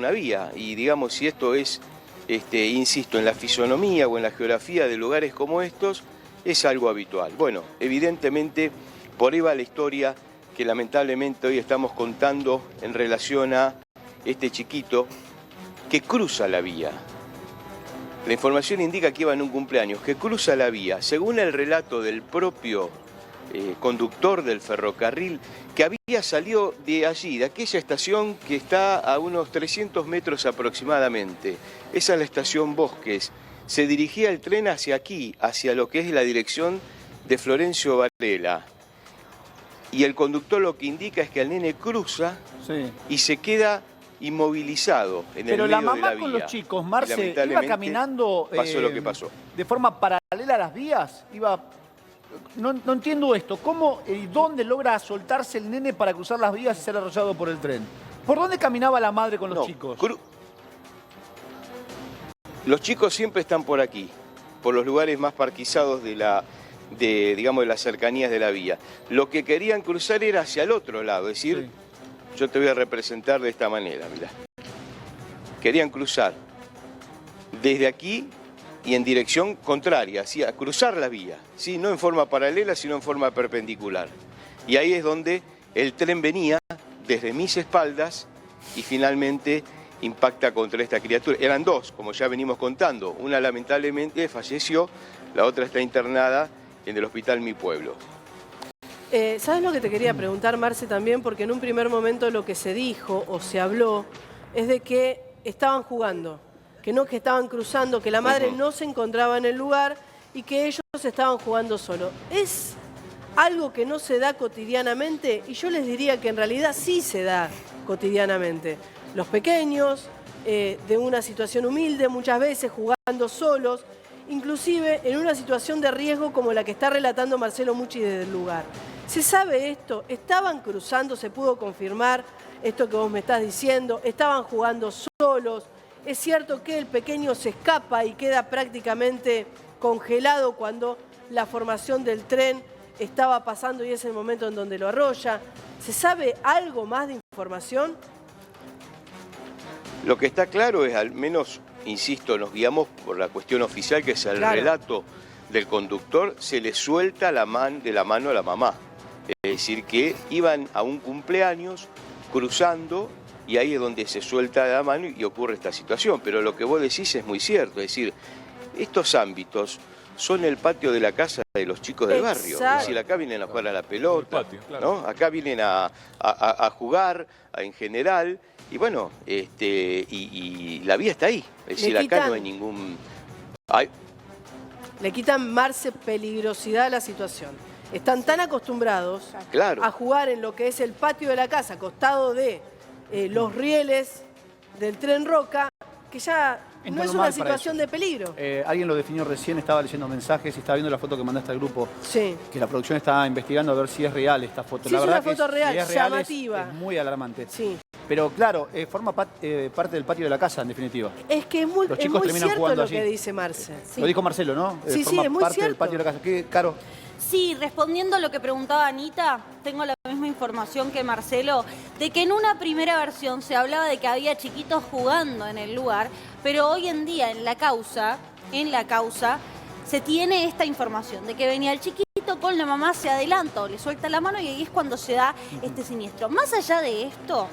una vía. Y digamos, si esto es, insisto, en la fisonomía o en la geografía de lugares como estos, es algo habitual. Bueno, evidentemente, por ahí va la historia que lamentablemente hoy estamos contando en relación a este chiquito que cruza la vía. La información indica que iba en un cumpleaños, que cruza la vía. Según el relato del propio conductor del ferrocarril, que había salido de allí, de aquella estación que está a unos 300 metros aproximadamente. Esa es la estación Bosques. Se dirigía el tren hacia aquí, hacia lo que es la dirección de Florencio Varela. Y el conductor lo que indica es que el nene cruza y se queda inmovilizado en el medio de la vía. Pero la mamá con los chicos, Marce, iba caminando pasó lo que pasó. De forma paralela a las vías. No entiendo esto. ¿Cómo y dónde logra soltarse el nene para cruzar las vías y ser arrollado por el tren? ¿Por dónde caminaba la madre con los chicos? Los chicos siempre están por aquí, por los lugares más parquizados digamos, de las cercanías de la vía. Lo que querían cruzar era hacia el otro lado, es decir, yo te voy a representar de esta manera, mirá. Querían cruzar desde aquí y en dirección contraria, ¿sí? A cruzar la vía, ¿sí? No en forma paralela, sino en forma perpendicular. Y ahí es donde el tren venía desde mis espaldas y finalmente impacta contra esta criatura. Eran dos, como ya venimos contando. Una lamentablemente falleció, la otra está internada en el hospital Mi Pueblo. ¿Sabes lo que te quería preguntar, Marce, también? Porque en un primer momento lo que se dijo o se habló es de que estaban jugando, que no que estaban cruzando, que la madre no se encontraba en el lugar y que ellos estaban jugando solo. ¿Es algo que no se da cotidianamente? Y yo les diría que en realidad sí se da cotidianamente. Los pequeños, de una situación humilde, muchas veces jugando solos, inclusive en una situación de riesgo como la que está relatando Marcelo Mucci desde el lugar. ¿Se sabe esto? ¿Estaban cruzando? ¿Se pudo confirmar esto que vos me estás diciendo? ¿Estaban jugando solos? ¿Es cierto que el pequeño se escapa y queda prácticamente congelado cuando la formación del tren estaba pasando y es el momento en donde lo arrolla? ¿Se sabe algo más de información? Lo que está claro es, al menos, insisto, nos guiamos por la cuestión oficial, que es el relato del conductor, se le suelta de la mano a la mamá. Es decir, que iban a un cumpleaños cruzando y ahí es donde se suelta de la mano y ocurre esta situación. Pero lo que vos decís es muy cierto, es decir, estos ámbitos son el patio de la casa de los chicos del barrio. Es decir, acá vienen a jugar a la pelota, ¿no? Acá vienen a jugar en general. Y bueno, y la vía está ahí. Es decir, acá no hay ningún... Le quitan, Marce, peligrosidad a la situación. Están tan acostumbrados a jugar en lo que es el patio de la casa, acostado de los rieles del tren Roca, que ya no es una situación de peligro. Alguien lo definió recién, estaba leyendo mensajes y estaba viendo la foto que mandaste al grupo. Sí. Que la producción está investigando a ver si es real esta foto. Sí, la es verdad una foto real, si es llamativa. Es muy alarmante. Sí. Pero claro, forma parte del patio de la casa, en definitiva. Es que es muy cierto lo que dice Marce. Lo dijo Marcelo, ¿no? Sí, forma es muy parte cierto. del patio de la casa. ¿Qué, Caro? Sí, respondiendo a lo que preguntaba Anita, tengo la misma información que Marcelo, de que en una primera versión se hablaba de que había chiquitos jugando en el lugar, pero hoy en día en la causa, se tiene esta información de que venía el chiquito con la mamá, se adelanta o le suelta la mano y ahí es cuando se da este siniestro. Más allá de esto,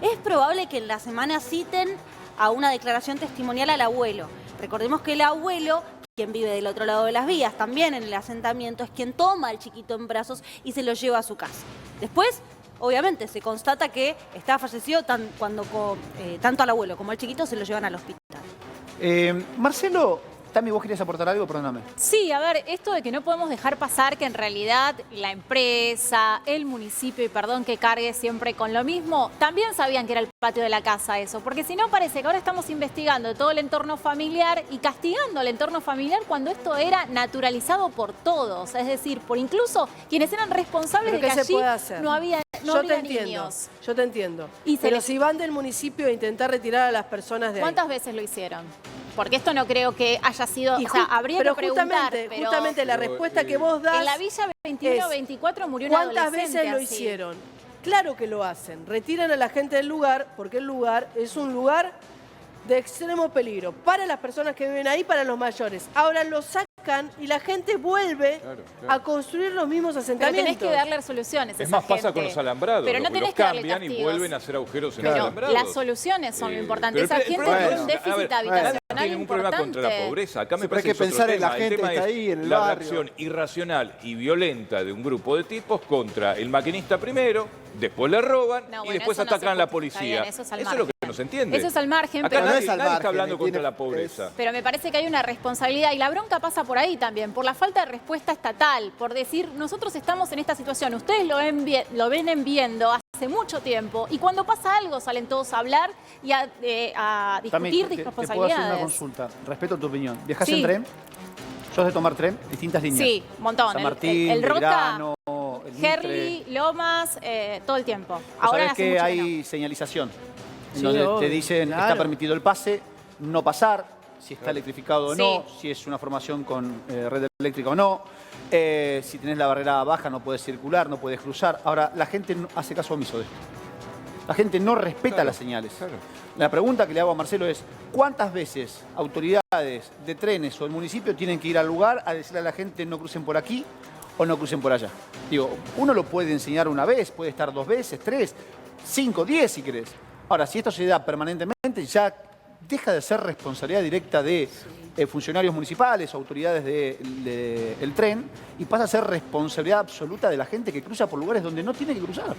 es probable que en la semana citen a una declaración testimonial al abuelo. Recordemos que el abuelo, quien vive del otro lado de las vías, también en el asentamiento, es quien toma al chiquito en brazos y se lo lleva a su casa. Después, obviamente, se constata que está fallecido tanto al abuelo como al chiquito se lo llevan al hospital. Marcelo, Tami, ¿vos querías aportar algo? Perdóname. Sí, a ver, esto de que no podemos dejar pasar que en realidad la empresa, el municipio, y perdón que cargue siempre con lo mismo, también sabían que era el patio de la casa eso, porque si no parece que ahora estamos investigando todo el entorno familiar y castigando al entorno familiar cuando esto era naturalizado por todos, es decir, por incluso quienes eran responsables de que allí no había niños. Yo te entiendo. Pero si van del municipio a intentar retirar a las personas de ahí. ¿Cuántas veces lo hicieron? Porque esto no creo que haya sido... O sea, habría que preguntar, justamente la respuesta que vos das... En la Villa 21-24 murió una adolescente. ¿Cuántas veces lo hicieron? Claro que lo hacen. Retiran a la gente del lugar porque el lugar es un lugar de extremo peligro para las personas que viven ahí, para los mayores. Ahora lo sacan y la gente vuelve a construir los mismos Pero asentamientos. tenés que darle soluciones a Es esa más, pasa gente. con los alambrados. Pero no los tenés que darle cambian y castigos. vuelven a hacer agujeros en los Pero alambrados. las soluciones son lo importante. pero Esa el gente problema tiene es- un déficit a ver, habitacional nadie tiene ningún problema contra la importante. pobreza. Acá me Siempre hay parece que es otro pensar en la tema. El gente tema que está es ahí, en el la barrio. reacción irracional y violenta de un grupo de tipos contra el maquinista primero, después le roban No, y bueno, después eso no atacan a se la puede- está policía. bien, eso es al lo que margen. no se entiende. Eso es al margen, Acá pero no nadie, es al nadie está margen, hablando contra tiene- la pobreza. Pero me parece que hay una responsabilidad y la bronca pasa por ahí también, por la falta de respuesta estatal, por decir, nosotros estamos en esta situación, ustedes lo vienen viendo hace mucho tiempo y cuando pasa algo salen todos a hablar y a discutir También, te puedo hacer una responsabilidades. consulta. Respeto tu opinión. ¿Viajás Sí. en tren? ¿Sos de tomar tren? Distintas líneas. Sí, un montón. San Martín, el Roca, Belgrano, el Mitre. Herli, Lomas, todo el tiempo. Vos Ahora sabés hace que mucho hay no. señalización, en Sí, donde obvio, te dicen está claro. permitido el pase, no pasar, si está electrificado o Sí. no, si es una formación con red eléctrica o no, si tenés la barrera baja no puedes circular, no puedes cruzar. Ahora, la gente no hace caso omiso de esto. La gente no respeta Claro, las señales. claro. La pregunta que le hago a Marcelo es, ¿cuántas veces autoridades de trenes o el municipio tienen que ir al lugar a decirle a la gente no crucen por aquí o no crucen por allá? Digo, uno lo puede enseñar una vez, puede estar 2 veces, 3, 5, 10 si querés. Ahora, si esto se da permanentemente, ya deja de ser responsabilidad directa de funcionarios municipales o autoridades del tren y pasa a ser responsabilidad absoluta de la gente que cruza por lugares donde no tiene que cruzar.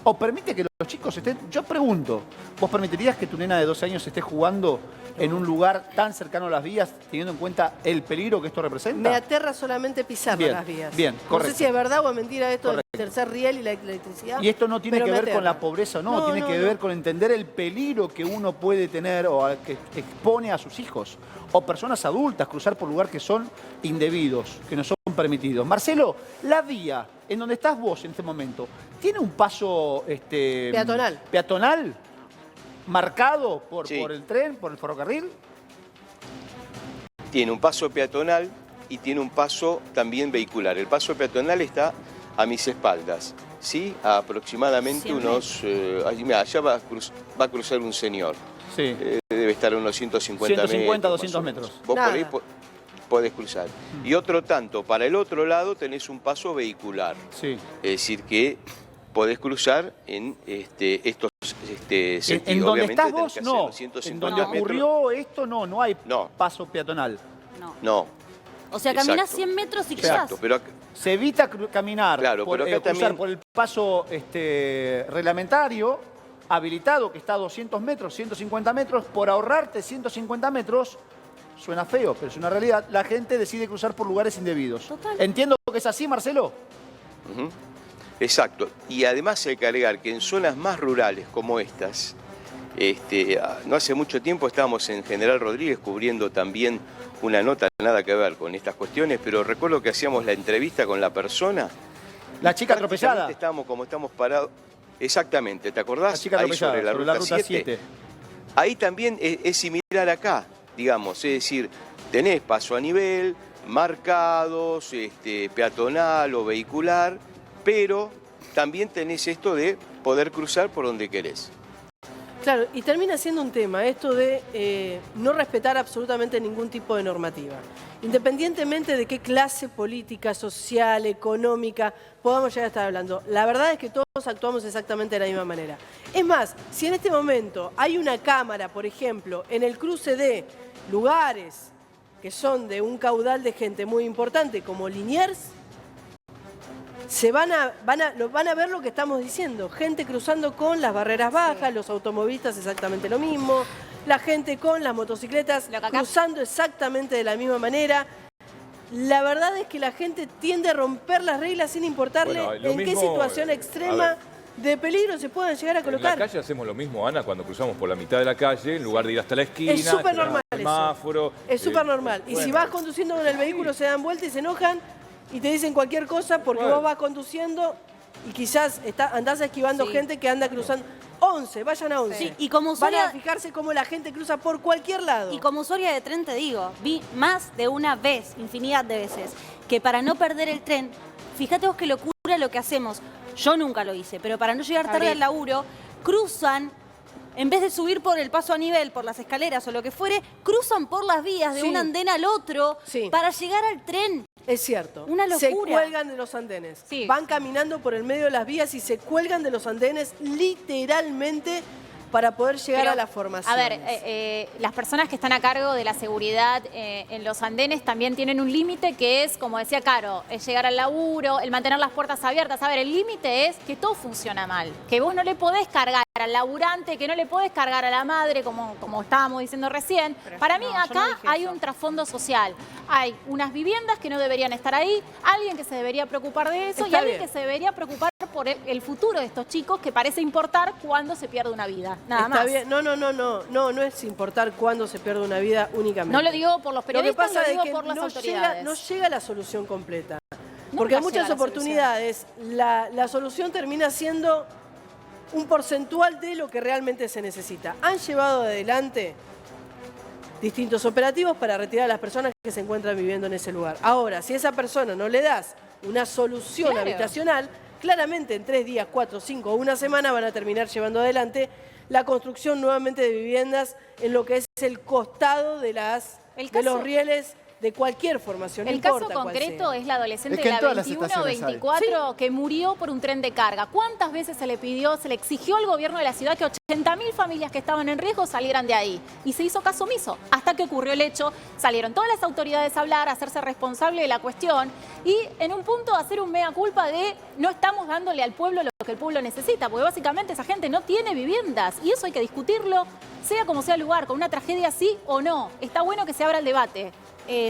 O permite que los chicos estén... Yo pregunto, ¿vos permitirías que tu nena de 12 años esté jugando en un lugar tan cercano a las vías, teniendo en cuenta el peligro que esto representa? Me aterra solamente pisar Bien, las vías. bien, No correcto. sé si es verdad o es mentira esto Correcto. del tercer riel y la electricidad. Y esto no tiene pero que me ver con aterra. la pobreza, no, tiene que ver con entender el peligro que uno puede tener o que expone a sus hijos o personas adultas cruzar por lugares que son indebidos, que no son permitidos. Marcelo, la vía en donde estás vos en este momento, ¿tiene un paso peatonal marcado por Sí. el tren, por el ferrocarril? Tiene un paso peatonal y tiene un paso también vehicular. El paso peatonal está a mis espaldas, ¿sí? A aproximadamente Siempre. unos... allá va a cruzar un señor. Sí. Debe estar a unos 150 metros. 150, más 200 o menos. metros. Vos por ahí Nada. podés cruzar. Y otro tanto, para el otro lado tenés un paso vehicular. Sí. Es decir, que podés cruzar en estos sentidos. En donde Obviamente estás tenés vos, que hacer no. los 150 En donde metros. ocurrió esto, no hay No. paso peatonal. No. No, O sea, caminás Exacto. 100 metros y cruzás. exacto. Pero Se evita caminar, Claro, por, pero acá cruzar también- por el paso reglamentario, habilitado, que está a 200 metros, 150 metros, por ahorrarte 150 metros, suena feo, pero es una realidad, la gente decide cruzar por lugares indebidos. Total. ¿Entiendo que es así, Marcelo? Ujú. Exacto. Y además hay que agregar que en zonas más rurales como estas, no hace mucho tiempo estábamos en General Rodríguez cubriendo también una nota nada que ver con estas cuestiones, pero recuerdo que hacíamos la entrevista con la persona. La chica Prácticamente atropellada. Estábamos como estamos parados. Exactamente, ¿te acordás? La chica Ahí atropellada, sobre la ruta 7. Ahí también es similar acá, digamos, es decir, tenés paso a nivel, marcados, peatonal o vehicular, pero también tenés esto de poder cruzar por donde querés. Claro, y termina siendo un tema esto de no respetar absolutamente ningún tipo de normativa. Independientemente de qué clase política, social, económica podamos llegar a estar hablando. La verdad es que todos actuamos exactamente de la misma manera. Es más, si en este momento hay una cámara, por ejemplo, en el cruce de lugares que son de un caudal de gente muy importante como Liniers, van a ver lo que estamos diciendo. Gente cruzando con las barreras bajas, los automovilistas exactamente lo mismo, la gente con las motocicletas Lo que acá- cruzando exactamente de la misma manera. La verdad es que la gente tiende a romper las reglas sin importarle Bueno, lo en qué mismo, situación a extrema ver. de peligro se puedan llegar a En la colocar. calle hacemos lo mismo, Ana, cuando cruzamos por la mitad de la calle, en lugar de ir hasta la esquina, Es súper esperar normal el eso. semáforo. Es súper normal. Y si bueno. vas conduciendo con el vehículo se dan vuelta y se enojan y te dicen cualquier cosa porque Bueno. vos vas conduciendo y quizás andás esquivando Sí. gente que anda cruzando. 11, vayan a 11. Sí, y como Van a usuaria, fijarse cómo la gente cruza por cualquier lado. y como usuaria de tren te digo, vi más de una vez, infinidad de veces, que para no perder el tren, fíjate vos qué locura lo que hacemos. Yo nunca lo hice, pero para no llegar tarde al laburo, cruzan, en vez de subir por el paso a nivel, por las escaleras o lo que fuere, cruzan por las vías de un andén al otro para llegar al tren. Es cierto. Una locura. Se cuelgan de los andenes. Sí. Van caminando por el medio de las vías y se cuelgan de los andenes literalmente para poder llegar a la formación. A ver, las personas que están a cargo de la seguridad en los andenes también tienen un límite que es, como decía Caro, es llegar al laburo, el mantener las puertas abiertas. A ver, el límite es que todo funciona mal, que vos no le podés cargar al laburante, que no le podés cargar a la madre, como estábamos diciendo recién. Para mí acá hay un trasfondo social. Hay unas viviendas que no deberían estar ahí, alguien que se debería preocupar de eso y alguien que se debería preocupar por el futuro de estos chicos, que parece importar cuando se pierde una vida. Nada más. Bien. No es importar cuándo se pierde una vida únicamente. No lo digo por los periodistas, lo que pasa digo es que por las autoridades. no llega la solución completa. Porque en muchas oportunidades la solución termina siendo un porcentual de lo que realmente se necesita. Han llevado adelante distintos operativos para retirar a las personas que se encuentran viviendo en ese lugar. Ahora, si a esa persona no le das una solución habitacional, claramente en 3 días, 4, 5 o una semana van a terminar llevando adelante la construcción nuevamente de viviendas en lo que es el costado de los rieles de cualquier formación. El caso concreto es la adolescente de la 21-24 que murió por un tren de carga. ¿Cuántas veces se le pidió, se le exigió al gobierno de la ciudad que 80.000 familias que estaban en riesgo salieran de ahí? Y se hizo caso omiso. Hasta que ocurrió el hecho, salieron todas las autoridades a hablar, a hacerse responsable de la cuestión y en un punto hacer un mea culpa de no estamos dándole al pueblo lo que el pueblo necesita, porque básicamente esa gente no tiene viviendas y eso hay que discutirlo, sea como sea el lugar, con una tragedia sí o no. Está bueno que se abra el debate.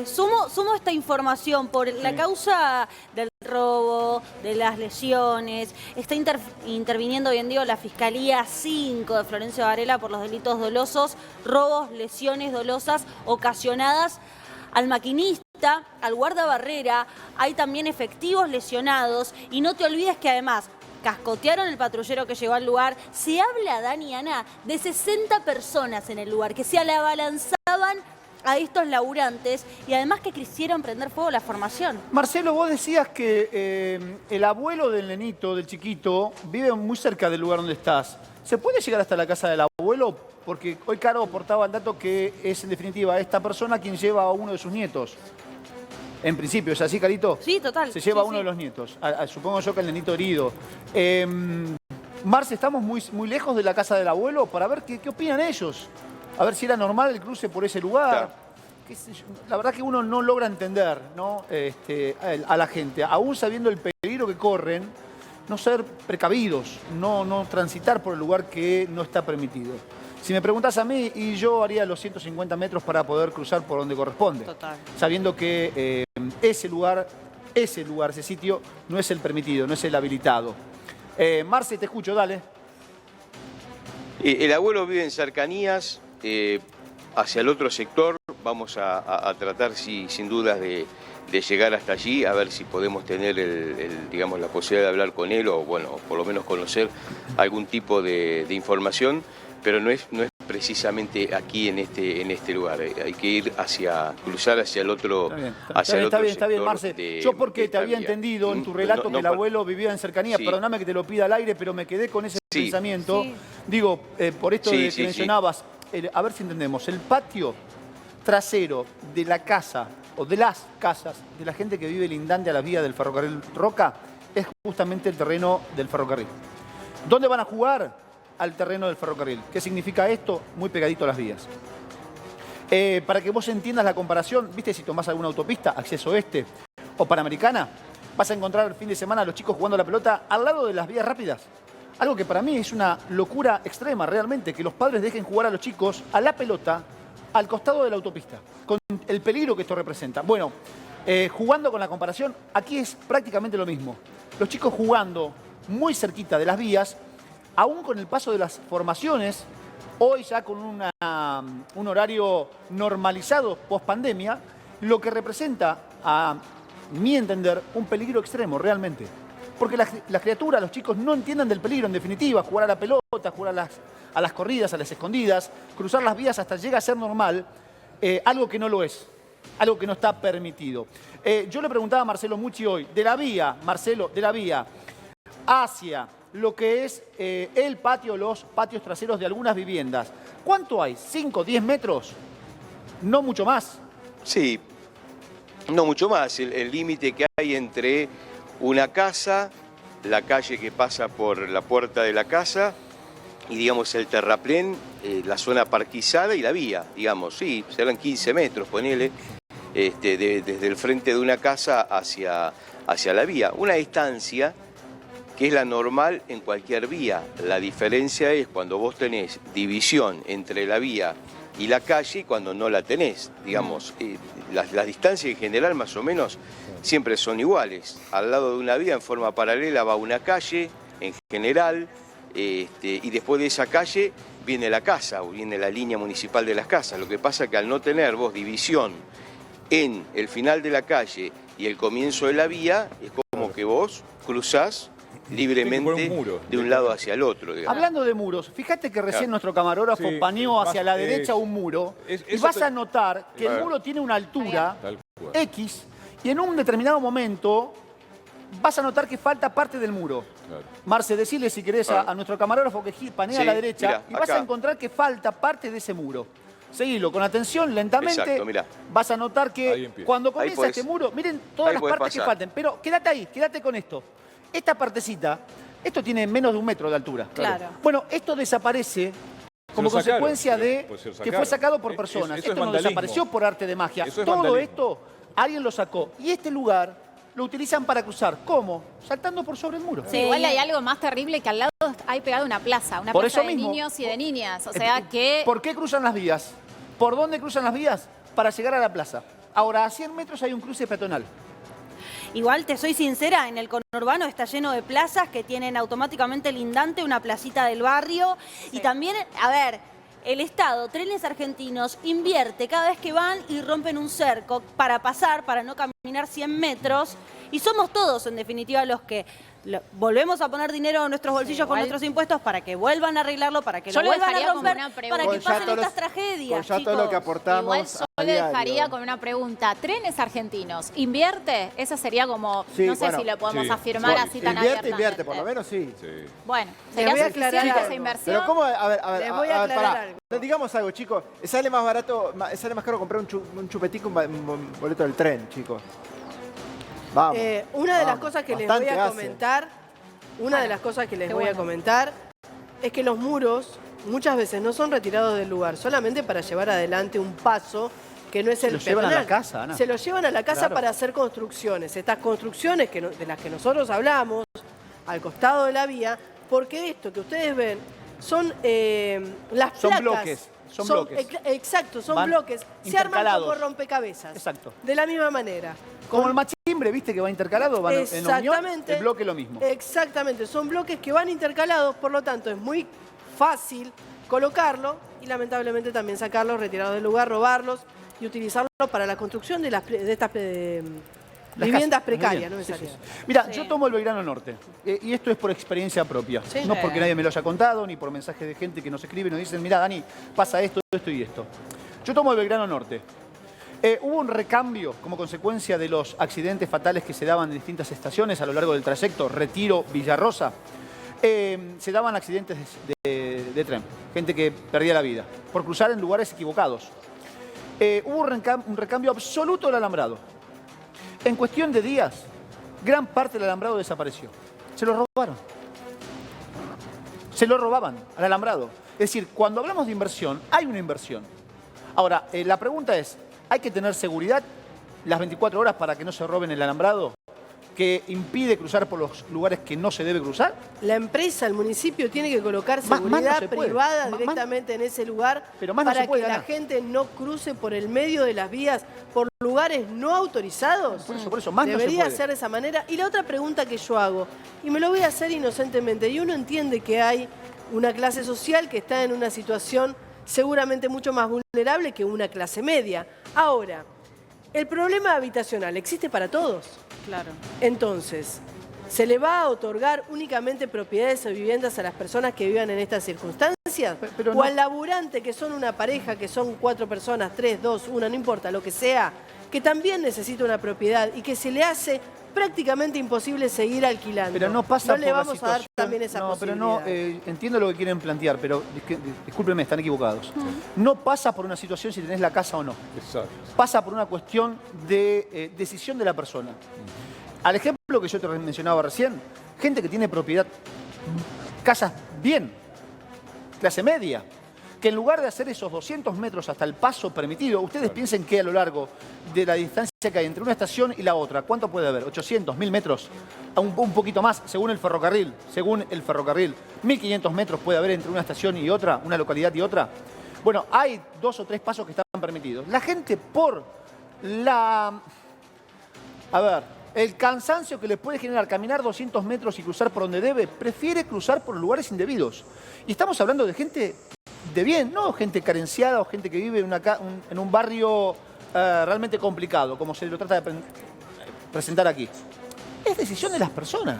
Sumo esta información por la causa del robo, de las lesiones. Está interviniendo hoy en día la Fiscalía 5 de Florencio Varela por los delitos dolosos, robos, lesiones dolosas ocasionadas al maquinista, al guardabarrera. Hay también efectivos lesionados y no te olvides que además cascotearon el patrullero que llegó al lugar. Se habla, Dani y Ana, de 60 personas en el lugar que se le abalanzaban a estos laburantes y además que quisieron prender fuego la formación. Marcelo, vos decías que el abuelo del nenito, del chiquito, vive muy cerca del lugar donde estás. ¿Se puede llegar hasta la casa del abuelo? Porque hoy Caro aportaba el dato que es en definitiva esta persona quien lleva a uno de sus nietos. En principio, ¿es así, Carito? Sí, total. Se lleva a uno de los nietos. Supongo yo que el nenito herido. Marce, estamos muy lejos de la casa del abuelo para ver qué opinan ellos. A ver si era normal el cruce por ese lugar. Claro. La verdad que uno no logra entender, ¿no? A la gente, aún sabiendo el peligro que corren, no ser precavidos, no transitar por el lugar que no está permitido. Si me preguntás a mí, y yo haría los 150 metros para poder cruzar por donde corresponde. Total. Sabiendo que ese lugar, ese sitio, no es el permitido, no es el habilitado. Marce, te escucho, dale. El abuelo vive en cercanías, hacia el otro sector. Vamos a tratar, sin dudas, de llegar hasta allí, a ver si podemos tener digamos, la posibilidad de hablar con él o, bueno, por lo menos conocer algún tipo de información, pero no es precisamente aquí en este lugar. Hay que cruzar hacia el otro sector. Está bien, Marce. Yo porque te había entendido en tu relato que el abuelo vivía en cercanía, perdóname que te lo pida al aire, pero me quedé con ese pensamiento. Sí. Digo, por esto que mencionabas, a ver si entendemos, el patio trasero de la casa o de las casas de la gente que vive lindante a la vía del ferrocarril Roca es justamente el terreno del ferrocarril. ¿Dónde van a jugar? Al terreno del ferrocarril. ¿Qué significa esto? Muy pegadito a las vías. Para que vos entiendas la comparación, ¿viste si tomás alguna autopista, acceso oeste o panamericana? Vas a encontrar el fin de semana a los chicos jugando a la pelota al lado de las vías rápidas. Algo que para mí es una locura extrema realmente, que los padres dejen jugar a los chicos a la pelota al costado de la autopista, con el peligro que esto representa. Bueno, jugando con la comparación, aquí es prácticamente lo mismo. Los chicos jugando muy cerquita de las vías, aún con el paso de las formaciones, hoy ya con un horario normalizado post-pandemia, lo que representa, a mi entender, un peligro extremo realmente. Porque las criaturas, los chicos no entienden del peligro, en definitiva, jugar a la pelota, jugar a las corridas, a las escondidas, cruzar las vías hasta llega a ser normal, algo que no lo es, algo que no está permitido. Yo le preguntaba a Marcelo Mucci hoy, de la vía, Marcelo, de la vía, hacia lo que es el patio, los patios traseros de algunas viviendas. ¿Cuánto hay? ¿5, 10 metros? No mucho más. Sí, no mucho más. El límite que hay entre una casa, la calle que pasa por la puerta de la casa y, digamos, el terraplén, la zona parquizada y la vía, digamos, sí, serán 15 metros, ponele, desde el frente de una casa hacia la vía. Una distancia que es la normal en cualquier vía. La diferencia es cuando vos tenés división entre la vía y la calle y cuando no la tenés, digamos. Las distancias en general más o menos siempre son iguales. Al lado de una vía en forma paralela va una calle en general, y después de esa calle viene la casa o viene la línea municipal de las casas. Lo que pasa es que al no tener vos división en el final de la calle y el comienzo de la vía, es como que vos cruzás libremente de un lado hacia el otro, digamos. Hablando de muros, fíjate que recién nuestro camarógrafo paneó hacia la derecha un muro y vas a notar que el muro tiene una altura X y en un determinado momento vas a notar que falta parte del muro. Claro. Marce, decile si querés a nuestro camarógrafo que panea a la derecha, mirá, y vas a encontrar que falta parte de ese muro. Seguilo con atención, lentamente. Exacto, mirá. Vas a notar que cuando comienza este muro, miren todas las partes que faltan. Pero quédate ahí, quédate con esto. Esta partecita, esto tiene menos de 1 metro de altura. Claro. Bueno, esto desaparece como consecuencia de que fue sacado por personas. Esto no desapareció por arte de magia. Todo esto alguien lo sacó. Y este lugar lo utilizan para cruzar. ¿Cómo? Saltando por sobre el muro. Sí, igual hay algo más terrible, que al lado hay pegado una plaza de niños y de niñas. O sea que... ¿Por qué cruzan las vías? ¿Por dónde cruzan las vías? Para llegar a la plaza. Ahora, a 100 metros hay un cruce peatonal. Igual te soy sincera, en el conurbano está lleno de plazas que tienen automáticamente lindante una placita del barrio. Sí. Y también, a ver, el Estado, Trenes Argentinos, invierte cada vez que van y rompen un cerco para pasar, para no caminar 100 metros. Y somos todos, en definitiva, los que volvemos a poner dinero en nuestros bolsillos con nuestros impuestos para que vuelvan a arreglarlo, para que lo vuelvan a romper, para que pasen estas tragedias, chicos. Todo lo que aportamos. Igual yo le dejaría con una pregunta. ¿Trenes Argentinos invierte? Esa sería como, no sé si lo podemos afirmar así tan abiertamente. Invierte, por lo menos sí. Bueno, sería suficiente esa inversión. Pero ¿cómo? A ver, les voy a aclarar algo. Digamos algo, chicos. Sale más barato, sale más caro comprar un chupetí que un boleto del tren, chicos. Vamos, una de las cosas que les voy a comentar, es que los muros muchas veces no son retirados del lugar solamente para llevar adelante un paso que no es el peatonal. Se lo llevan a la casa, Ana. Se lo llevan a la casa para hacer construcciones. Estas construcciones de las que nosotros hablamos, al costado de la vía, porque esto que ustedes ven son las placas. Son bloques. Son bloques. Exacto, son bloques. Se arman como rompecabezas. Exacto. De la misma manera. Como el machimbre, ¿viste? Que va intercalado, van en unión, el bloque lo mismo. Exactamente, son bloques que van intercalados, por lo tanto es muy fácil colocarlo y lamentablemente también sacarlos, retirarlos del lugar, robarlos y utilizarlos para la construcción de estas viviendas precarias. ¿No? Mira, yo tomo el Belgrano Norte, y esto es por experiencia propia. No porque nadie me lo haya contado, ni por mensajes de gente que nos escribe y nos dicen, mira, Dani, pasa esto, esto y esto. Yo tomo el Belgrano Norte. Hubo un recambio como consecuencia de los accidentes fatales que se daban en distintas estaciones a lo largo del trayecto Retiro-Villarrosa. Se daban accidentes de tren, gente que perdía la vida por cruzar en lugares equivocados. Hubo un recambio absoluto del alambrado. En cuestión de días, gran parte del alambrado desapareció. Se lo robaron. Se lo robaban al alambrado. Es decir, cuando hablamos de inversión, hay una inversión. Ahora, la pregunta es, ¿hay que tener seguridad las 24 horas para que no se roben el alambrado que impide cruzar por los lugares que no se debe cruzar? La empresa, el municipio, tiene que colocar seguridad privada directamente en ese lugar para que la gente no cruce por el medio de las vías, por lugares no autorizados. Por eso, más debería ser de esa manera. Y la otra pregunta que yo hago, y me lo voy a hacer inocentemente, y uno entiende que hay una clase social que está en una situación seguramente mucho más vulnerable que una clase media. Ahora, el problema habitacional existe para todos. Claro. Entonces, ¿se le va a otorgar únicamente propiedades o viviendas a las personas que vivan en estas circunstancias? ¿O al laburante, que son una pareja, que son 4 personas, 3, 2, 1, no importa, lo que sea, que también necesita una propiedad y que se le hace prácticamente imposible seguir alquilando. Pero no pasa no le por la vamos a dar situación. también esa no, pero posibilidad. no, entiendo lo que quieren plantear, pero discúlpenme, están equivocados. No pasa por una situación si tenés la casa o no. Exacto. Pasa por una cuestión de decisión de la persona. Al ejemplo que yo te mencionaba recién, gente que tiene propiedad, casas bien, clase media, que en lugar de hacer esos 200 metros hasta el paso permitido, ustedes piensen que a lo largo de la distancia que hay entre una estación y la otra, ¿cuánto puede haber? ¿800, 1000 metros? Un poquito más, según el ferrocarril. 1500 metros puede haber entre una estación y otra, una localidad y otra. Bueno, hay 2 o 3 pasos que están permitidos. La gente por el cansancio que le puede generar caminar 200 metros y cruzar por donde debe, prefiere cruzar por lugares indebidos. Y estamos hablando de gente de bien, no gente carenciada o gente que vive en un barrio realmente complicado, como se lo trata de presentar aquí. Es decisión de las personas.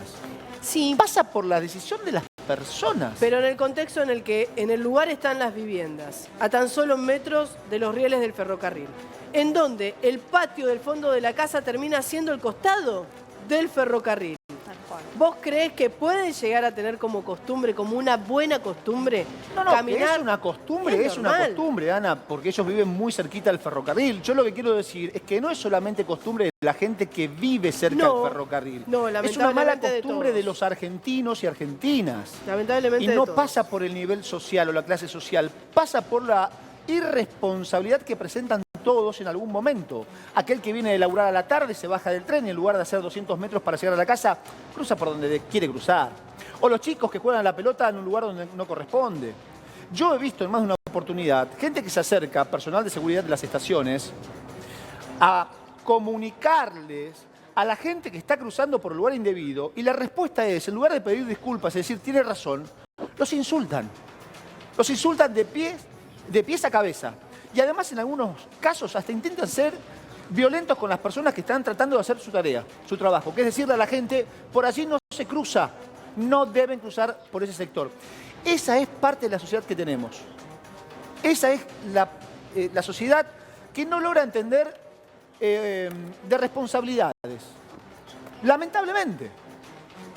Sí, Pasa por la decisión de las personas. pero en el contexto en el que en el lugar están las viviendas, a tan solo metros de los rieles del ferrocarril, en donde el patio del fondo de la casa termina siendo el costado del ferrocarril. ¿Vos creés que pueden llegar a tener como costumbre, como una buena costumbre, No, caminar? que es una costumbre, es una normal. costumbre, Ana, porque ellos viven muy cerquita del ferrocarril. Yo lo que quiero decir es que no es solamente costumbre de la gente que vive cerca No, del ferrocarril. no, es una mala lamentablemente de costumbre de todos. los argentinos y argentinas. Lamentablemente Y de no todos. pasa por el nivel social o la clase social, pasa por la irresponsabilidad que presentan todos en algún momento. Aquel que viene de laburar a la tarde se baja del tren y en lugar de hacer 200 metros para llegar a la casa, cruza por donde quiere cruzar. O los chicos que juegan a la pelota en un lugar donde no corresponde. Yo he visto en más de una oportunidad gente que se acerca, personal de seguridad de las estaciones, a comunicarles a la gente que está cruzando por el lugar indebido y la respuesta es, en lugar de pedir disculpas, es decir, tiene razón, los insultan. Los insultan de pies a cabeza. Y además, en algunos casos, hasta intentan ser violentos con las personas que están tratando de hacer su tarea, su trabajo. Que es decirle a la gente, por allí no se cruza, no deben cruzar por ese sector. Esa es parte de la sociedad que tenemos. Esa es la sociedad que no logra entender de responsabilidades. Lamentablemente.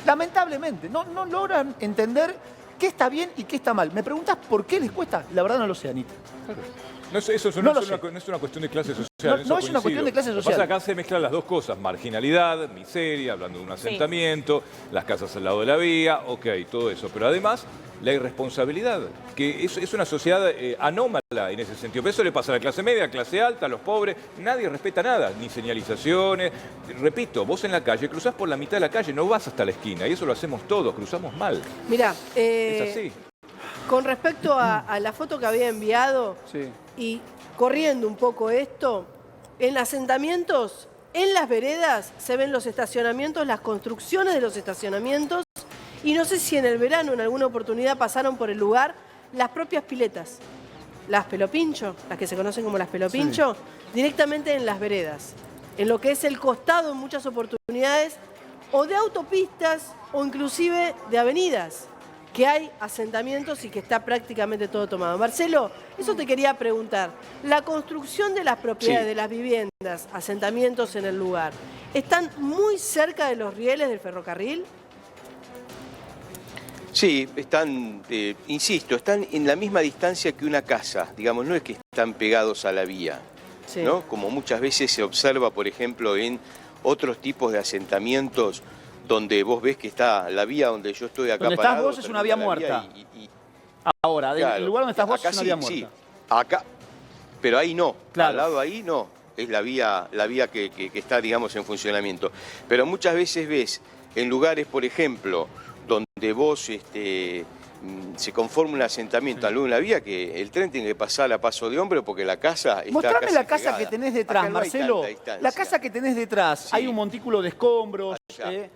Lamentablemente. No logran entender qué está bien y qué está mal. ¿Me preguntas por qué les cuesta? La verdad no lo sé, Anita. No, eso No no lo es una cuestión de clase social. No, en eso no es una coincido. cuestión de clase Lo que social. pasa es que acá se mezclan las dos cosas, marginalidad, miseria, hablando de un asentamiento, las casas al lado de la vía, ok, todo eso. Pero además, la irresponsabilidad, que es una sociedad anómala en ese sentido. Pero eso le pasa a la clase media, a la clase alta, a los pobres. Nadie respeta nada, ni señalizaciones. Repito, vos en la calle cruzás por la mitad de la calle, no vas hasta la esquina. Y eso lo hacemos todos, cruzamos mal. Mirá, Es así. con respecto a la foto que había enviado Sí. y corriendo un poco esto, en asentamientos, en las veredas se ven los estacionamientos, las construcciones de los estacionamientos y no sé si en el verano en alguna oportunidad pasaron por el lugar las propias piletas, las pelopincho, las que se conocen como las pelopincho, directamente en las veredas, en lo que es el costado en muchas oportunidades o de autopistas o inclusive de avenidas, que hay asentamientos y que está prácticamente todo tomado. Marcelo, eso te quería preguntar. La construcción de las propiedades, Sí. de las viviendas, asentamientos en el lugar, ¿están muy cerca de los rieles del ferrocarril? Sí, están, insisto, están en la misma distancia que una casa, digamos, no es que están pegados a la vía, Sí. ¿no? Como muchas veces se observa, por ejemplo, en otros tipos de asentamientos donde vos ves que está la vía donde yo estoy acá Donde estás parado, vos es una termina vía la vía muerta. y Ahora, claro, el lugar donde estás vos acá es una sí, vía muerta. sí, acá, pero ahí no, Claro. al lado ahí no, es la vía que está, digamos, en funcionamiento. Pero muchas veces ves en lugares, por ejemplo, donde vos se conforma un asentamiento al lado de una vía que el tren tiene que pasar a paso de hombro porque la casa está Mostrame casi la casa pegada. que tenés detrás, Acá no hay Marcelo. tanta distancia. La casa que tenés detrás, Sí. hay un montículo de escombros. Allá.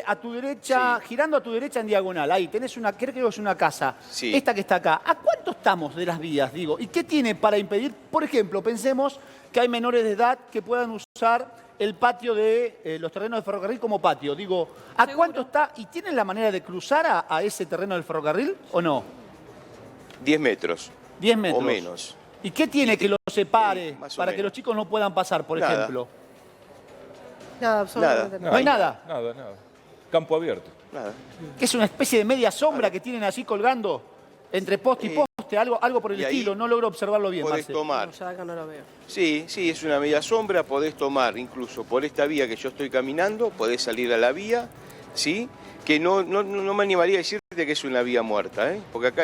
A tu derecha, Sí. girando a tu derecha en diagonal, ahí tenés creo que es una casa. Sí. Esta que está acá. ¿A cuánto estamos de las vías, digo? ¿Y qué tiene para impedir? Por ejemplo, pensemos que hay menores de edad que puedan usar el patio de los terrenos de ferrocarril como patio. Digo, ¿a Seguro. cuánto está? ¿Y tienen la manera de cruzar a ese terreno del ferrocarril o no? 10 metros 10 metros. o menos. ¿Y qué tiene que lo separe más o para que menos. los chicos no puedan pasar, por Nada. ejemplo? Nada, absolutamente No hay nada. Nada. Campo abierto. Nada. Que es una especie de media sombra que tienen así colgando entre poste y poste, algo por el y ahí estilo. No logro observarlo bien, Podés Marce. tomar. No, ya acá no lo veo. Sí, es una media sombra, podés tomar incluso por esta vía que yo estoy caminando, podés salir a la vía, ¿sí? Que no me animaría a decirte que es una vía muerta, ¿eh? Porque acá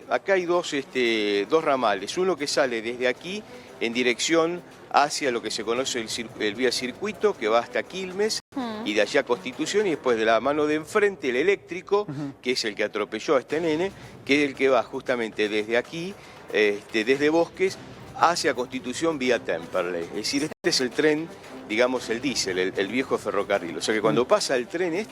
acá hay dos ramales, uno que sale desde aquí en dirección hacia lo que se conoce el vía circuito, que va hasta Quilmes, y de allá a Constitución, y después de la mano de enfrente el eléctrico, que es el que atropelló a este nene, que es el que va justamente desde aquí, desde Bosques, hacia Constitución vía Temperley. Es decir, este es el tren, digamos el diésel, el viejo ferrocarril. O sea que cuando pasa el tren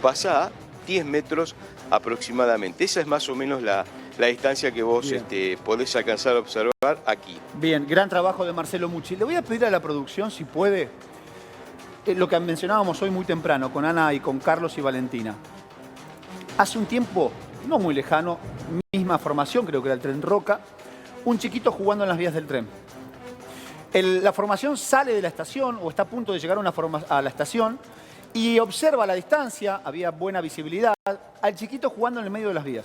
pasa a 10 metros aproximadamente. Esa es más o menos la distancia que vos podés alcanzar a observar aquí. Bien, gran trabajo de Marcelo Mucci. Le voy a pedir a la producción, si puede, lo que mencionábamos hoy muy temprano con Ana y con Carlos y Valentina. Hace un tiempo, no muy lejano, misma formación, creo que era el tren Roca, un chiquito jugando en las vías del tren. La formación sale de la estación o está a punto de llegar a la estación y observa a la distancia, había buena visibilidad, al chiquito jugando en el medio de las vías.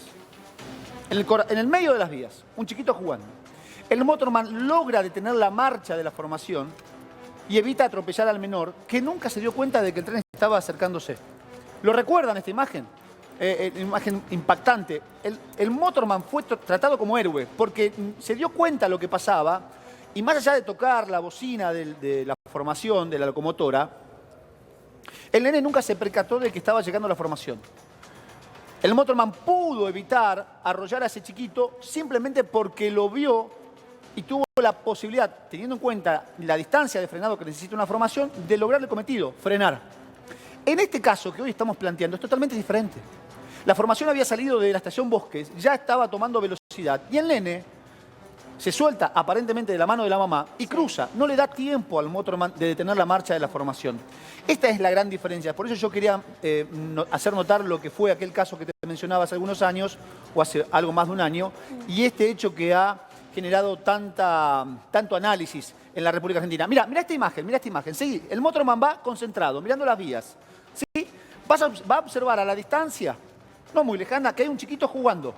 En el medio de las vías, un chiquito jugando. El motorman logra detener la marcha de la formación y evita atropellar al menor, que nunca se dio cuenta de que el tren estaba acercándose. ¿Lo recuerdan esta imagen? Imagen impactante. El motorman fue tratado como héroe porque se dio cuenta de lo que pasaba y más allá de tocar la bocina de la formación, de la locomotora, el nene nunca se percató de que estaba llegando la formación. El motorman pudo evitar arrollar a ese chiquito simplemente porque lo vio y tuvo la posibilidad, teniendo en cuenta la distancia de frenado que necesita una formación, de lograr el cometido, frenar. En este caso que hoy estamos planteando es totalmente diferente. La formación había salido de la estación Bosques, ya estaba tomando velocidad y el nene se suelta aparentemente de la mano de la mamá y cruza. No le da tiempo al motorman de detener la marcha de la formación. Esta es la gran diferencia. Por eso yo quería hacer notar lo que fue aquel caso que te mencionaba hace algunos años o hace algo más de un año y este hecho que ha generado tanto análisis en la República Argentina. Mira esta imagen. Sí, el motorman va concentrado, mirando las vías. ¿Sí? Va a observar a la distancia, no muy lejana, que hay un chiquito jugando.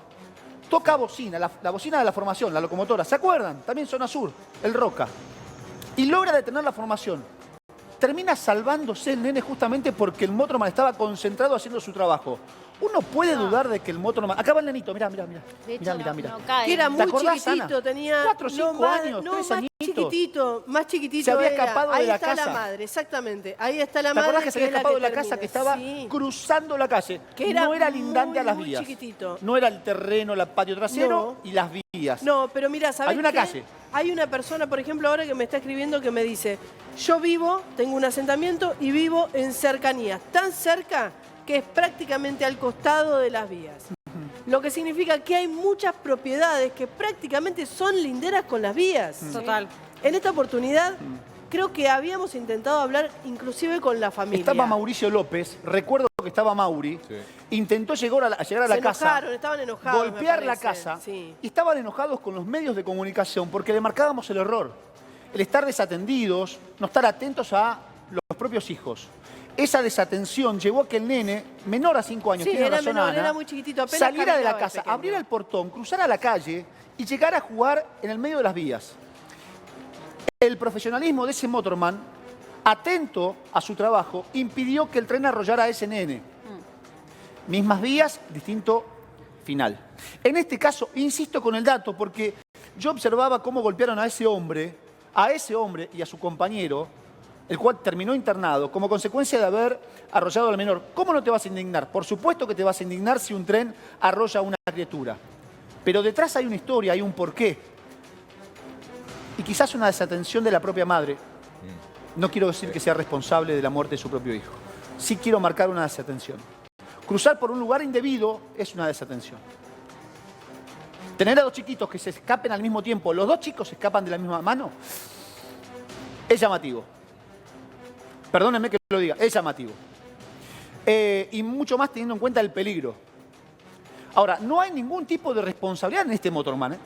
Toca bocina, la bocina de la formación, la locomotora. ¿Se acuerdan? También zona sur, el Roca. Y logra detener la formación. Termina salvándose el nene justamente porque el motorman estaba concentrado haciendo su trabajo. Uno puede dudar de que el motorman... Acá va el nenito, mirá. De hecho, Mirá. no cae. Que era ¿Te muy acordás, chiquitito, Ana? tenía 4 o 5 años, 3 añitos. más chiquitito Se había era. escapado de Ahí la está casa. la madre, exactamente. Ahí está la ¿Te madre. acordás que se había es la escapado de la termina? casa, que estaba Sí. cruzando la calle? Que era no era lindante a las muy vías. chiquitito. No era el terreno, el patio trasero y las vías. No, pero mira, ¿sabes Hay una qué? calle. Hay una persona, por ejemplo, ahora que me está escribiendo que me dice, yo tengo un asentamiento y vivo en cercanías, tan cerca que es prácticamente al costado de las vías. Lo que significa que hay muchas propiedades que prácticamente son linderas con las vías. Total. En esta oportunidad, creo que habíamos intentado hablar inclusive con la familia. Estaba Mauricio López, recuerdo que estaba Mauri, intentó llegar a la casa, Estaban enojados. golpear me la parece. casa, Sí. y estaban enojados con los medios de comunicación porque le marcábamos el error, el estar desatendidos, no estar atentos a los propios hijos. Esa desatención llevó a que el nene, menor a 5 años, Sí, tiene era razón menor, Ana, era muy chiquitito, apenas saliera de la caminaba el casa, pequeño. abriera el portón, cruzara la calle y llegara a jugar en el medio de las vías. El profesionalismo de ese motorman, atento a su trabajo, impidió que el tren arrollara a ese nene. Mismas vías, distinto final. En este caso, insisto con el dato, porque yo observaba cómo golpearon a ese hombre y a su compañero, el cual terminó internado como consecuencia de haber arrollado al menor. ¿Cómo no te vas a indignar? Por supuesto que te vas a indignar si un tren arrolla a una criatura. Pero detrás hay una historia, hay un porqué. Y quizás una desatención de la propia madre. No quiero decir que sea responsable de la muerte de su propio hijo. Sí quiero marcar una desatención. Cruzar por un lugar indebido es una desatención. Tener a dos chiquitos que se escapen al mismo tiempo, los dos chicos se escapan de la misma mano, es llamativo. Perdónenme que lo diga, es llamativo. Y mucho más teniendo en cuenta el peligro. Ahora, no hay ningún tipo de responsabilidad en este motorman.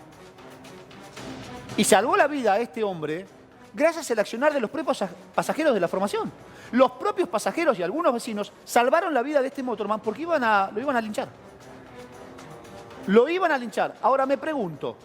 Y salvó la vida a este hombre gracias al accionar de los propios pasajeros de la formación. Los propios pasajeros y algunos vecinos salvaron la vida de este motorman porque lo iban a linchar. Lo iban a linchar. Ahora me pregunto,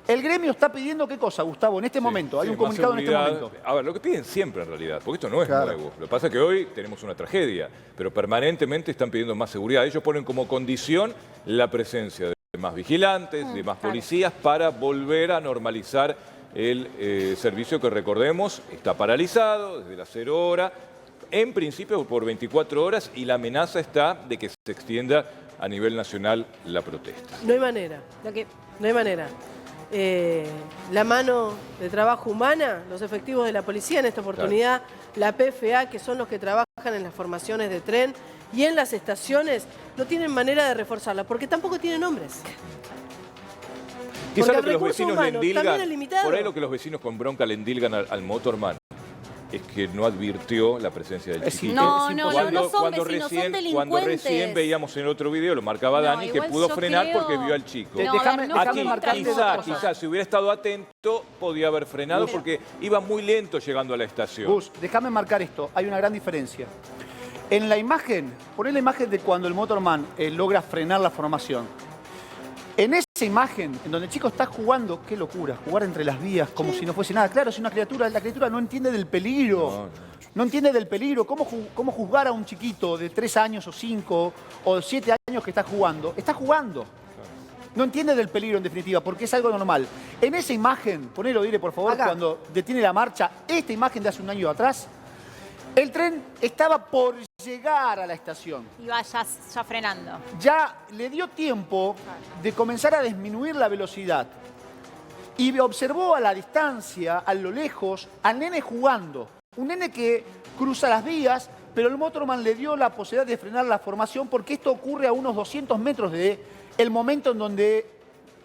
el gremio está pidiendo qué cosa, Gustavo, en este momento. Hay un comunicado en este momento. A ver, lo que piden siempre en realidad, porque esto no es nuevo. Lo que pasa es que hoy tenemos una tragedia, pero permanentemente están pidiendo más seguridad. Ellos ponen como condición la presencia de más vigilantes, de más policías, para volver a normalizar el servicio que, recordemos, está paralizado desde las 0 horas, en principio por 24 horas, y la amenaza está de que se extienda a nivel nacional la protesta. No hay manera. No hay manera. La mano de trabajo humana, los efectivos de la policía, en esta oportunidad la PFA, que son los que trabajan en las formaciones de tren y en las estaciones, no tienen manera de reforzarla, porque tampoco tienen hombres. Quizás Porque lo que el los recurso vecinos le humano también endilgan, es limitado. por ahí lo que los vecinos con bronca le endilgan al motorman es que no advirtió la presencia del chiquito. No son vecinos, son delincuentes. Cuando recién veíamos en otro video, lo marcaba Dani, que pudo frenar porque vio al chico. Déjame marcarte dos cosas. Quizás si hubiera estado atento, podía haber frenado porque iba muy lento llegando a la estación. Gus, déjame marcar esto. Hay una gran diferencia. En la imagen, poné la imagen de cuando el motorman logra frenar la formación. En esa imagen, en donde el chico está jugando, qué locura, jugar entre las vías como si no fuese nada. Claro, es una criatura, la criatura no entiende del peligro. No entiende del peligro. ¿Cómo juzgar a un chiquito de 3 años o 5 o 7 años que está jugando? Está jugando. No entiende del peligro, en definitiva, porque es algo normal. En esa imagen, ponelo, dile por favor, acá, cuando detiene la marcha, esta imagen de hace un año atrás, el tren estaba por llegar a la estación. Iba ya frenando. Ya le dio tiempo de comenzar a disminuir la velocidad. Y observó a la distancia, a lo lejos, al nene jugando. Un nene que cruza las vías, pero el motorman le dio la posibilidad de frenar la formación porque esto ocurre a unos 200 metros del momento en donde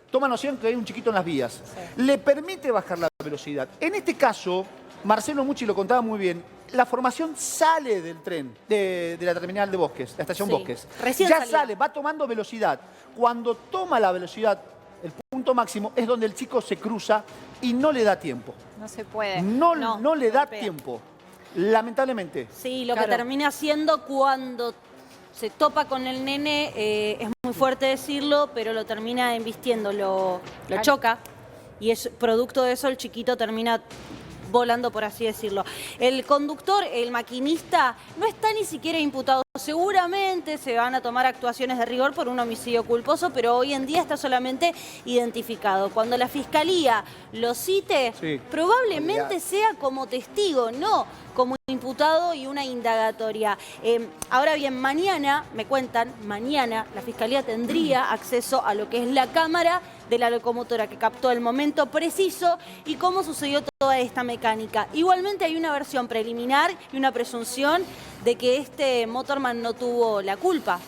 toma noción que hay un chiquito en las vías. Sí. Le permite bajar la velocidad. En este caso, Marcelo Mucci lo contaba muy bien, la formación sale del tren, de la terminal de Bosques, la estación Bosques. Ya sale, va tomando velocidad. Cuando toma la velocidad, el punto máximo, es donde el chico se cruza y no le da tiempo. No se puede. No le da tiempo, lamentablemente. Sí, lo que termina haciendo cuando se topa con el nene, es muy fuerte decirlo, pero lo termina embistiendo, lo choca. Y es producto de eso el chiquito termina volando, por así decirlo. El conductor, el maquinista, no está ni siquiera imputado. Seguramente se van a tomar actuaciones de rigor por un homicidio culposo, pero hoy en día está solamente identificado. Cuando la fiscalía lo cite, probablemente sea como testigo, no como imputado y una indagatoria. Ahora bien, mañana, me cuentan, mañana la fiscalía tendría acceso a lo que es la cámara de la locomotora que captó el momento preciso y cómo sucedió toda esta mecánica. Igualmente hay una versión preliminar y una presunción de que este motorman no tuvo la culpa.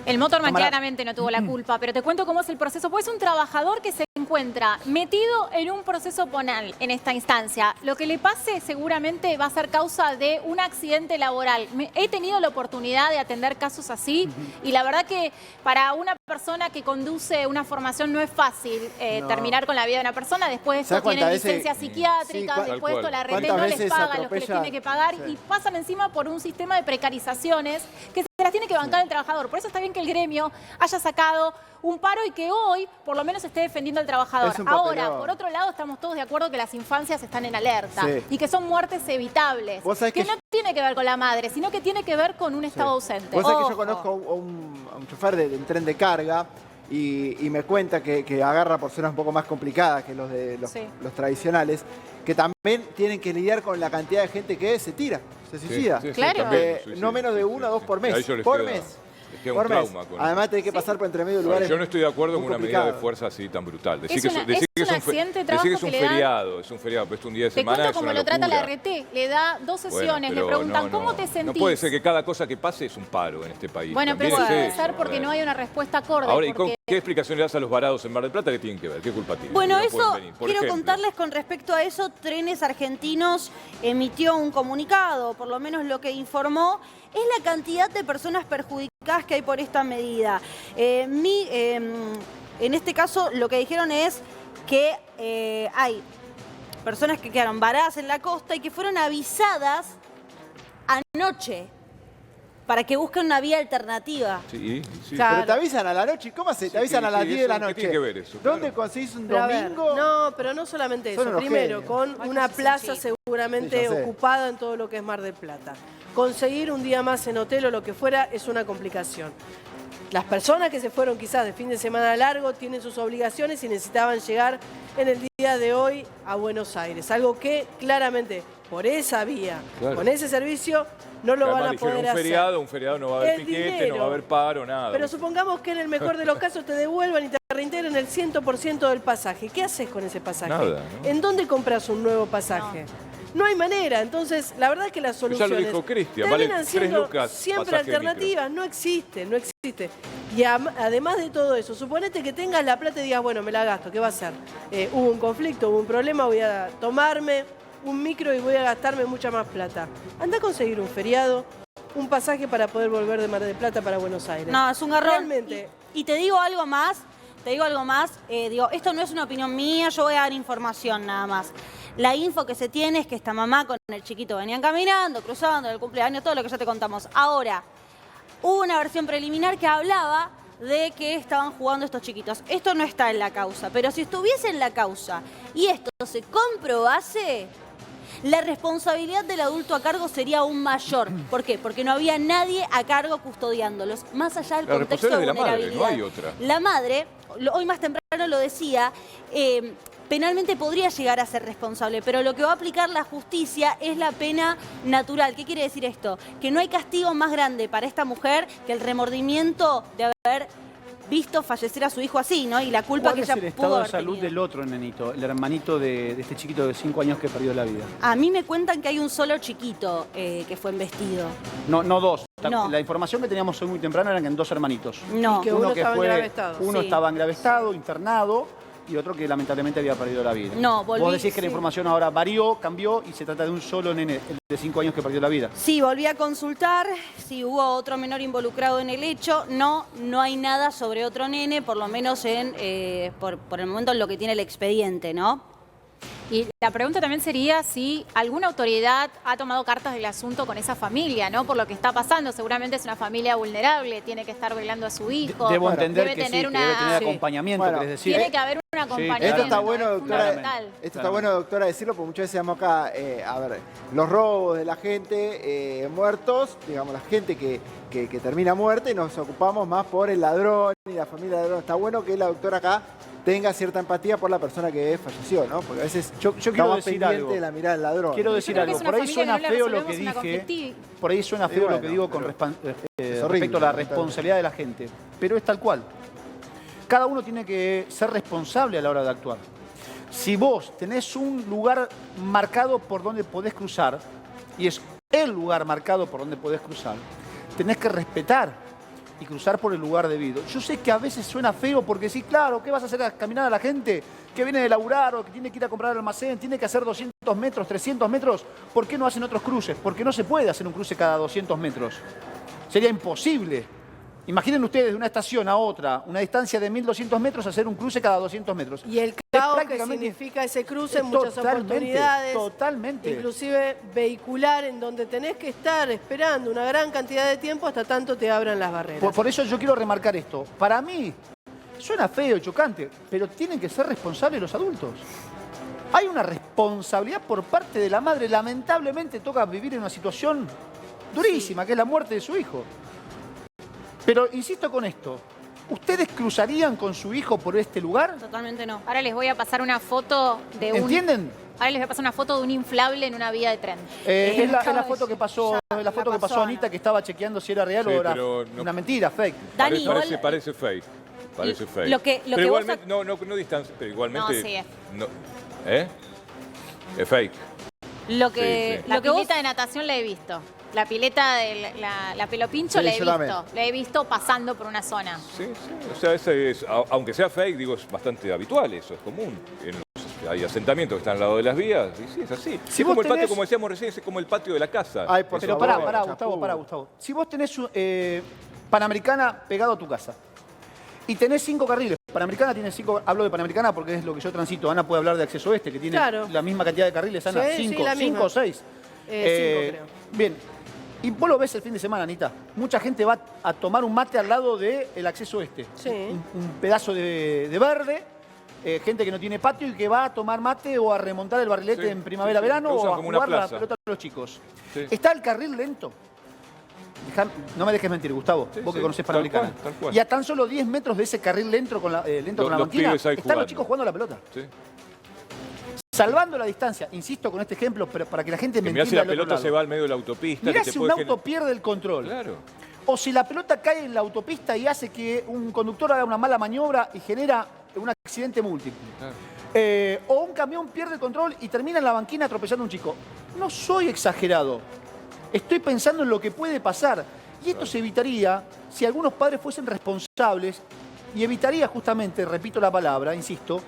El motorman claramente no tuvo la culpa, pero te cuento cómo es el proceso. Pues es un trabajador que se encuentra metido en un proceso penal en esta instancia. Lo que le pase seguramente va a ser causa de un accidente laboral. He tenido la oportunidad de atender casos así y la verdad que para una persona que conduce una formación no es fácil terminar con la vida de una persona. Después de esto tienen licencias psiquiátricas, después esto la RT no les paga los que les tiene que pagar y pasan encima por un sistema de precarizaciones que se las tiene que bancar el trabajador. Por eso está bien que el gremio haya sacado un paro y que hoy por lo menos esté defendiendo al trabajador. Ahora, por otro lado, estamos todos de acuerdo que las infancias están en alerta y que son muertes evitables. Que no tiene que ver con la madre, sino que tiene que ver con un estado ausente. Vos sabés que yo conozco a un chofer del tren de carga y me cuenta que agarra por zonas un poco más complicadas que los tradicionales, que también tienen que lidiar con la cantidad de gente que se tira, se suicida. Claro. No menos de 1 o 2 por mes. Por mes. Un trauma Además tenés que pasar por entre medio de lugares. Yo no estoy de acuerdo con una medida de fuerza así tan brutal. Decir que es un feriado, pero es un día de semana. Te cuento cómo lo trata la RT, le da 2 sesiones, le preguntan ¿cómo te sentís? No puede ser que cada cosa que pase es un paro en este país. Bueno, pero puede ser porque no hay una respuesta acorde. Ahora, ¿y qué explicación le das a los varados en Mar del Plata que tienen que ver? ¿Qué culpa tienen? Bueno, eso quiero contarles con respecto a eso. Trenes Argentinos emitió un comunicado, por lo menos lo que informó es la cantidad de personas perjudicadas que hay por esta medida. En este caso, lo que dijeron es que hay personas que quedaron varadas en la costa y que fueron avisadas anoche para que busquen una vía alternativa. Sí. Claro. Pero te avisan a la noche. ¿Cómo hace? Te avisan a las 10 de la noche. ¿Qué tiene que ver eso? ¿Dónde Claro. conseguís un Pero a ver, domingo? no, pero no solamente Son eso. unos Primero, genios. con una plaza seguramente Sí, ya sé. ocupada en todo lo que es Mar del Plata. Conseguir un día más en hotel o lo que fuera es una complicación. Las personas que se fueron quizás de fin de semana largo tienen sus obligaciones y necesitaban llegar en el día de hoy a Buenos Aires. Algo que claramente por esa vía, Claro. con ese servicio, no lo Además van a dijeron, poder hacer. un feriado no va a haber El piquete, dinero. no va a haber paro, nada. Pero supongamos que en el mejor de los casos te devuelvan y te reintegren el 100% del pasaje. ¿Qué haces con ese pasaje? Nada, ¿no? ¿En dónde compras un nuevo pasaje? No hay manera. Entonces, la verdad es que las Ya lo soluciones dijo Cristian, vale terminan 3 siendo lucas siempre pasaje de alternativas. No existe. Y además de todo eso, suponete que tengas la plata y digas, bueno, me la gasto. ¿Qué va a hacer? Hubo un conflicto, hubo un problema, voy a tomarme un micro y voy a gastarme mucha más plata. Anda a conseguir un feriado, un pasaje para poder volver de Mar del Plata para Buenos Aires. No, es un garrón. Realmente. Y te digo algo más, esto no es una opinión mía, yo voy a dar información nada más. La info que se tiene es que esta mamá con el chiquito venían caminando, cruzando, el cumpleaños, todo lo que ya te contamos. Ahora, hubo una versión preliminar que hablaba de que estaban jugando estos chiquitos. Esto no está en la causa, pero si estuviese en la causa y esto se comprobase, la responsabilidad del adulto a cargo sería aún mayor. ¿Por qué? Porque no había nadie a cargo custodiándolos, más allá del La contexto de responsabilidad de la madre, vulnerabilidad. no hay otra. La madre, hoy más temprano lo decía, penalmente podría llegar a ser responsable, pero lo que va a aplicar la justicia es la pena natural. ¿Qué quiere decir esto? Que no hay castigo más grande para esta mujer que el remordimiento de haber visto fallecer a su hijo así, ¿no? Y la culpa ¿Cuál que es ella el pudo estado de haber salud tenido. del otro nenito, el hermanito de este chiquito de 5 años que perdió la vida? A mí me cuentan que hay un solo chiquito que fue embestido. No, no dos. No. La información que teníamos hoy muy temprano era que en 2 hermanitos. No. Y que uno estaba en grave estado. Uno Sí. estaba en grave estado, internado, y otro que lamentablemente había perdido la vida. No, Vos decís que sí. la información ahora varió, cambió, y se trata de un solo nene, el de 5 años que perdió la vida. Sí, volví a consultar si hubo otro menor involucrado en el hecho. No hay nada sobre otro nene, por lo menos por el momento en lo que tiene el expediente, ¿no? Y la pregunta también sería si alguna autoridad ha tomado cartas del asunto con esa familia, ¿no? Por lo que está pasando. Seguramente es una familia vulnerable, tiene que estar velando a su hijo. Debo entender debe que sí, tener que debe tener Sí. acompañamiento, Bueno, querés decir. Tiene que haber un acompañamiento. Esto está bueno, es doctora. fundamental. Esto está bueno, doctora, decirlo, porque muchas veces llamamos acá, a ver, los robos de la gente muertos, digamos, la gente que termina muerta, y nos ocupamos más por el ladrón y la familia del ladrón. Está bueno que la doctora acá tenga cierta empatía por la persona que falleció, ¿no? Porque a veces Yo quiero estamos decir pendientes algo. de la mirada del ladrón. Quiero decir creo que algo. es una Por ahí familia suena que no la feo lo que resolvemos, una dije. conflictiva. Por ahí suena feo lo que bueno, digo con pero es horrible, respecto a la lamentablemente. responsabilidad de la gente. Pero es tal cual. Cada uno tiene que ser responsable a la hora de actuar. Si vos tenés un lugar marcado por donde podés cruzar, y es el lugar marcado por donde podés cruzar, tenés que respetar y cruzar por el lugar debido. Yo sé que a veces suena feo porque sí, claro, ¿qué vas a hacer? ¿A caminar a la gente que viene de laburar o que tiene que ir a comprar al almacén? Tiene que hacer 200 metros, 300 metros. ¿Por qué no hacen otros cruces? Porque no se puede hacer un cruce cada 200 metros. Sería imposible. Imaginen ustedes de una estación a otra, una distancia de 1200 metros, hacer un cruce cada 200 metros. Y el caos que prácticamente- significa ese cruce en muchas Totalmente, oportunidades. totalmente. Inclusive vehicular, en donde tenés que estar esperando una gran cantidad de tiempo hasta tanto te abran las barreras. Por eso yo quiero remarcar esto. Para mí, suena feo y chocante, pero tienen que ser responsables los adultos. Hay una responsabilidad por parte de la madre. Lamentablemente toca vivir en una situación durísima, que es la muerte de su hijo. Pero insisto con esto. ¿Ustedes cruzarían con su hijo por este lugar? Totalmente no. Ahora les voy a pasar una foto de un... ¿Entienden? Ahora les voy a pasar una foto de un inflable en una vía de tren. Es la acaba foto de- que pasó, ya, la foto la que pasó pasó, Anita, Ana. que estaba chequeando si era real Sí, o era pero no- una mentira, fake. Dani, parece, igual- parece fake. Parece fake. lo que pero vos igualmente, no distancia, pero igualmente... No, sí es. no- ¿Eh? Es fake. Lo que, Sí, sí. La lo que vos... pileta de natación la he visto. La pileta de la pelo pincho Sí, la he yo visto. también. La he visto pasando por una zona. Sí, sí. O sea, ese es, aunque sea fake, digo, es bastante habitual eso, es común. Hay asentamientos que están al lado de las vías, y sí, es así. Si es vos como el patio, tenés- como decíamos recién, es como el patio de la casa. Ay, por Pero favor, pará, Chapú. Gustavo. Si vos tenés Panamericana pegado a tu casa y tenés 5 carriles, Panamericana tiene 5, hablo de Panamericana porque es lo que yo transito. Ana puede hablar de Acceso Oeste, que tiene la misma cantidad de carriles, Ana, Sí, 5 la misma. o 6. 5 creo. Bien, y vos lo ves el fin de semana, Anita. Mucha gente va a tomar un mate al lado del Acceso Oeste. Sí. Un pedazo de verde, gente que no tiene patio y que va a tomar mate o a remontar el barrilete Sí, en primavera-verano lo usan o a como una jugar la plaza. pelota a los chicos. Sí. Está el carril lento. No me dejes mentir, Gustavo, Sí, vos que sí, conocés tal Panamericana. cual, tal cual. Y a tan solo 10 metros de ese carril lento con la, lento con la Los banquina, pibes ahí están jugando. los chicos jugando a la pelota. Sí. Salvando la distancia, insisto con este ejemplo, pero para que la gente me Que mirá si entienda la del otro pelota lado. se va al medio de la autopista. Mirá que te si un puede auto pierde el control. Claro. O si la pelota cae en la autopista y hace que un conductor haga una mala maniobra y genera un accidente múltiple. Claro. O un camión pierde el control y termina en la banquina atropellando a un chico. No soy exagerado. Estoy pensando en lo que puede pasar. Y esto se evitaría si algunos padres fuesen responsables y evitaría justamente, repito la palabra, insisto,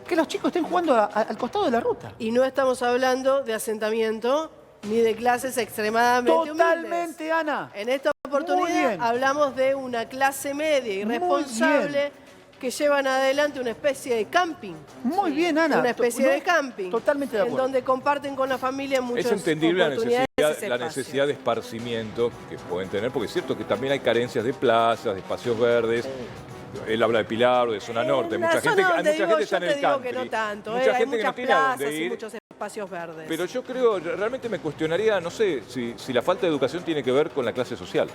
que los chicos estén jugando al costado de la ruta. Y no estamos hablando de asentamiento ni de clases extremadamente Totalmente, humildes. Ana. En esta Muy oportunidad bien. hablamos de una clase media y Muy responsable que llevan adelante una especie de camping. Muy bien, Ana. Una especie No, de camping. Totalmente de En acuerdo. donde comparten con la familia muchas Es entendible oportunidades. la ese espacio. necesidad de esparcimiento que pueden tener, porque es cierto que también hay carencias de plazas, de espacios verdes. Él habla de Pilar o de zona norte. En la Mucha zona gente, hay donde mucha digo, gente está yo en te el digo country. que no tanto. Mucha Hay gente que muchas no tiene a dónde plazas y ir. muchos espacios verdes. Pero yo creo, realmente me cuestionaría, no sé, si la falta de educación tiene que ver con la clase social.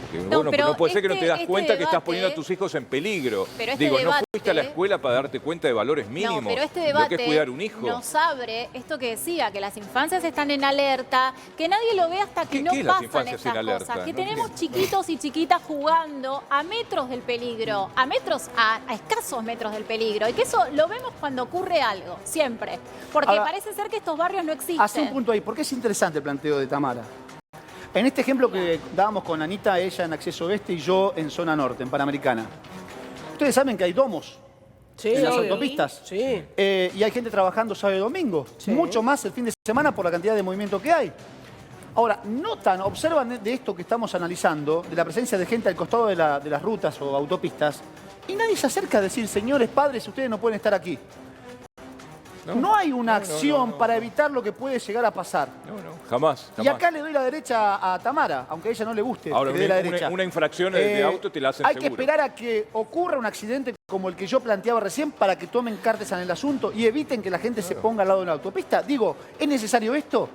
Porque, No, bueno, pero no puede ser que no te das este cuenta que estás debate- poniendo a tus hijos en peligro. Pero este Digo, no debate- fuiste a la escuela para darte cuenta de valores mínimos. No, pero este de debate lo que es cuidar un hijo. nos abre esto que decía, que las infancias están en alerta, que nadie lo ve hasta que ¿Qué- no qué es las pasan infancias estas en alerta? cosas. Que No tenemos entiendo. chiquitos y chiquitas jugando a metros del peligro, a escasos metros del peligro. Y que eso lo vemos cuando ocurre algo, siempre. Porque Ahora, parece ser que estos barrios no existen. Hace un punto ahí, porque es interesante el planteo de Tamara. En este ejemplo que dábamos con Anita, ella en Acceso Oeste y yo en Zona Norte, en Panamericana. Ustedes saben que hay domos Sí, en las obvio. autopistas. Sí. Y hay gente trabajando sábado y domingo. Sí. Mucho más el fin de semana por la cantidad de movimiento que hay. Ahora, notan, observan de esto que estamos analizando, de la presencia de gente al costado de las rutas o autopistas, y nadie se acerca a decir, señores padres, ustedes no pueden estar aquí. No hay una acción para evitar lo que puede llegar a pasar. No, jamás. Y acá le doy la derecha a Tamara, aunque a ella no le guste Ahora, que le dé la derecha. una infracción de auto te la hacen Hay seguro. que esperar a que ocurra un accidente como el que yo planteaba recién para que tomen cartas en el asunto y eviten que la gente se ponga al lado de una autopista. Digo, ¿es necesario esto?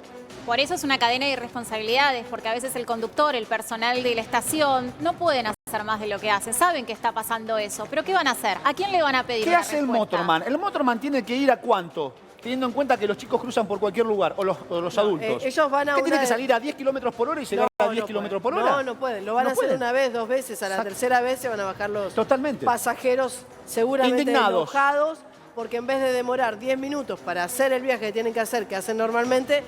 Por eso es una cadena de irresponsabilidades, porque a veces el conductor, el personal de la estación, no pueden hacer más de lo que hacen. Saben que está pasando eso, pero ¿qué van a hacer? ¿A quién le van a pedir ¿Qué una hace el respuesta? motorman? El motorman tiene que ir a cuánto, teniendo en cuenta que los chicos cruzan por cualquier lugar, o los adultos. ellos van a ¿Qué tiene una- que salir a 10 kilómetros por hora y llegar a 10 kilómetros por hora? No, no pueden. Lo van No a hacer pueden. una vez, 2 veces. A la Exacto. tercera vez se van a bajar los Totalmente. pasajeros seguramente Indignados. enojados porque en vez de demorar 10 minutos para hacer el viaje que tienen que hacer, que hacen normalmente,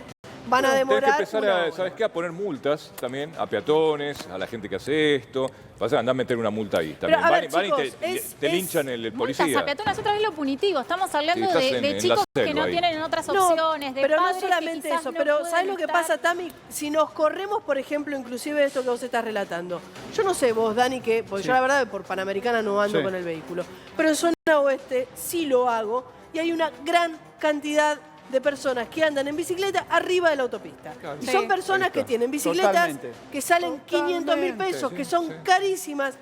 van a Tenés demorar que empezar una a, hora. ¿sabes qué? A poner multas también a peatones, a la gente que hace esto. Vas a andar a meter una multa ahí también. a ver, Van y chicos, te linchan el Multas policía. a peatones, otra vez lo punitivo. Estamos hablando Sí, estás de en la chicos que selva no ahí. tienen otras No, opciones, de pero padres no que solamente quizás eso, no pero pueden ¿sabes lo que estar. pasa, Tami? Si nos corremos, por ejemplo, inclusive de esto que vos estás relatando. Yo no sé vos, Dani, porque Sí. yo la verdad por Panamericana no ando Sí. con el vehículo, pero en zona oeste sí lo hago y hay una gran cantidad de personas que andan en bicicleta arriba de la autopista. Claro. Y Sí. son personas Ahí que está. tienen bicicletas Totalmente. que salen 500.000 Totalmente, pesos, sí, que son sí. carísimas,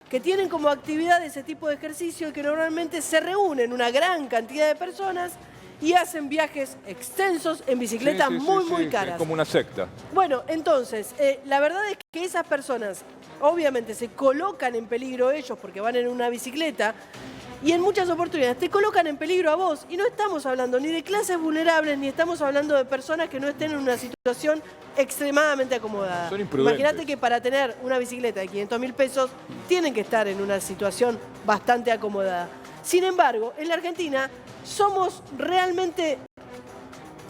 que tienen como actividad ese tipo de ejercicio y que normalmente se reúnen una gran cantidad de personas y hacen viajes extensos en bicicletas Sí, sí, muy, sí, muy sí, caras. es como una secta. Bueno, entonces, la verdad es que esas personas obviamente se colocan en peligro ellos porque van en una bicicleta y en muchas oportunidades te colocan en peligro a vos. Y no estamos hablando ni de clases vulnerables ni estamos hablando de personas que no estén en una situación extremadamente acomodada. Son imprudentes. Imagínate que para tener una bicicleta de 500.000 pesos tienen que estar en una situación bastante acomodada. Sin embargo, en la Argentina somos realmente...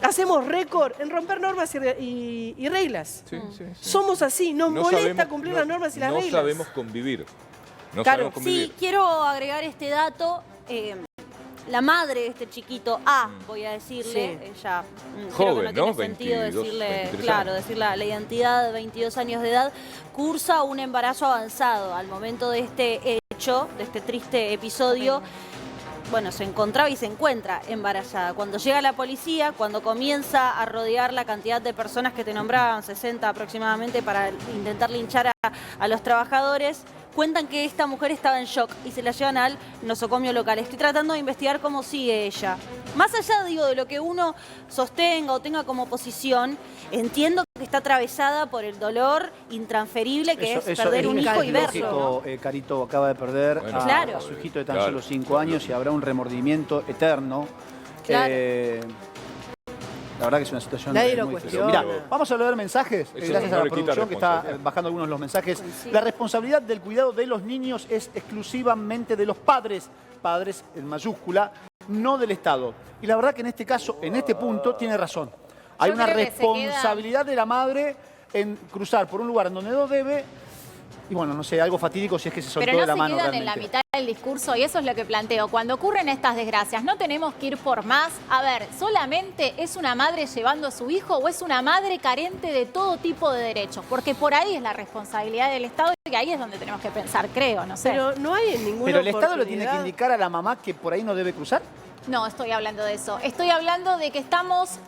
Hacemos récord en romper normas y reglas. Sí, sí, sí. Somos así, nos No molesta sabemos- cumplir no- las normas y las no reglas. sabemos convivir. No Claro, sabemos convivir. Sí, quiero agregar este dato. La madre de este chiquito, voy a decirle, Sí. ella creo Joven, que no ¿no? tiene sentido 22, decirle, 23 claro, años. decir la identidad de 22 años de edad, cursa un embarazo avanzado al momento de este hecho. hecho, de este triste episodio, bueno, se encontraba y se encuentra embarazada. Cuando llega la policía, cuando comienza a rodear la cantidad de personas que te nombraban, 60 aproximadamente, para intentar linchar a los trabajadores, cuentan que esta mujer estaba en shock y se la llevan al nosocomio local. Estoy tratando de investigar cómo sigue ella. Más allá, digo, de lo que uno sostenga o tenga como posición, entiendo que está atravesada por el dolor intransferible que es perder un hijo y verlo, ¿no? Carito acaba de perder Claro. a su hijito de tan solo 5 años y habrá un remordimiento eterno. Claro. La verdad que es una situación Nadie lo muy difícil. cuestiona. Mirá, vamos a leer mensajes, Eso gracias no a la le quita producción que está responsabilidad. bajando algunos de los mensajes. Sí. La responsabilidad del cuidado de los niños es exclusivamente de los padres, padres en mayúscula, no del Estado. Y la verdad que en este caso, en este punto, tiene razón. Hay una creo que se responsabilidad de la madre en cruzar por un lugar en donde no debe. Y bueno, no sé, algo fatídico si es que se soltó Pero de la no se mano quedan realmente. en la mitad del discurso y eso es lo que planteo. Cuando ocurren estas desgracias, no tenemos que ir por más. A ver, ¿solamente es una madre llevando a su hijo o es una madre carente de todo tipo de derechos? Porque por ahí es la responsabilidad del Estado y ahí es donde tenemos que pensar, creo, no sé. Pero no hay en ninguna ¿Pero el Estado le tiene que oportunidad. indicar a la mamá que por ahí no debe cruzar? No, estoy hablando de eso. Estoy hablando de que estamos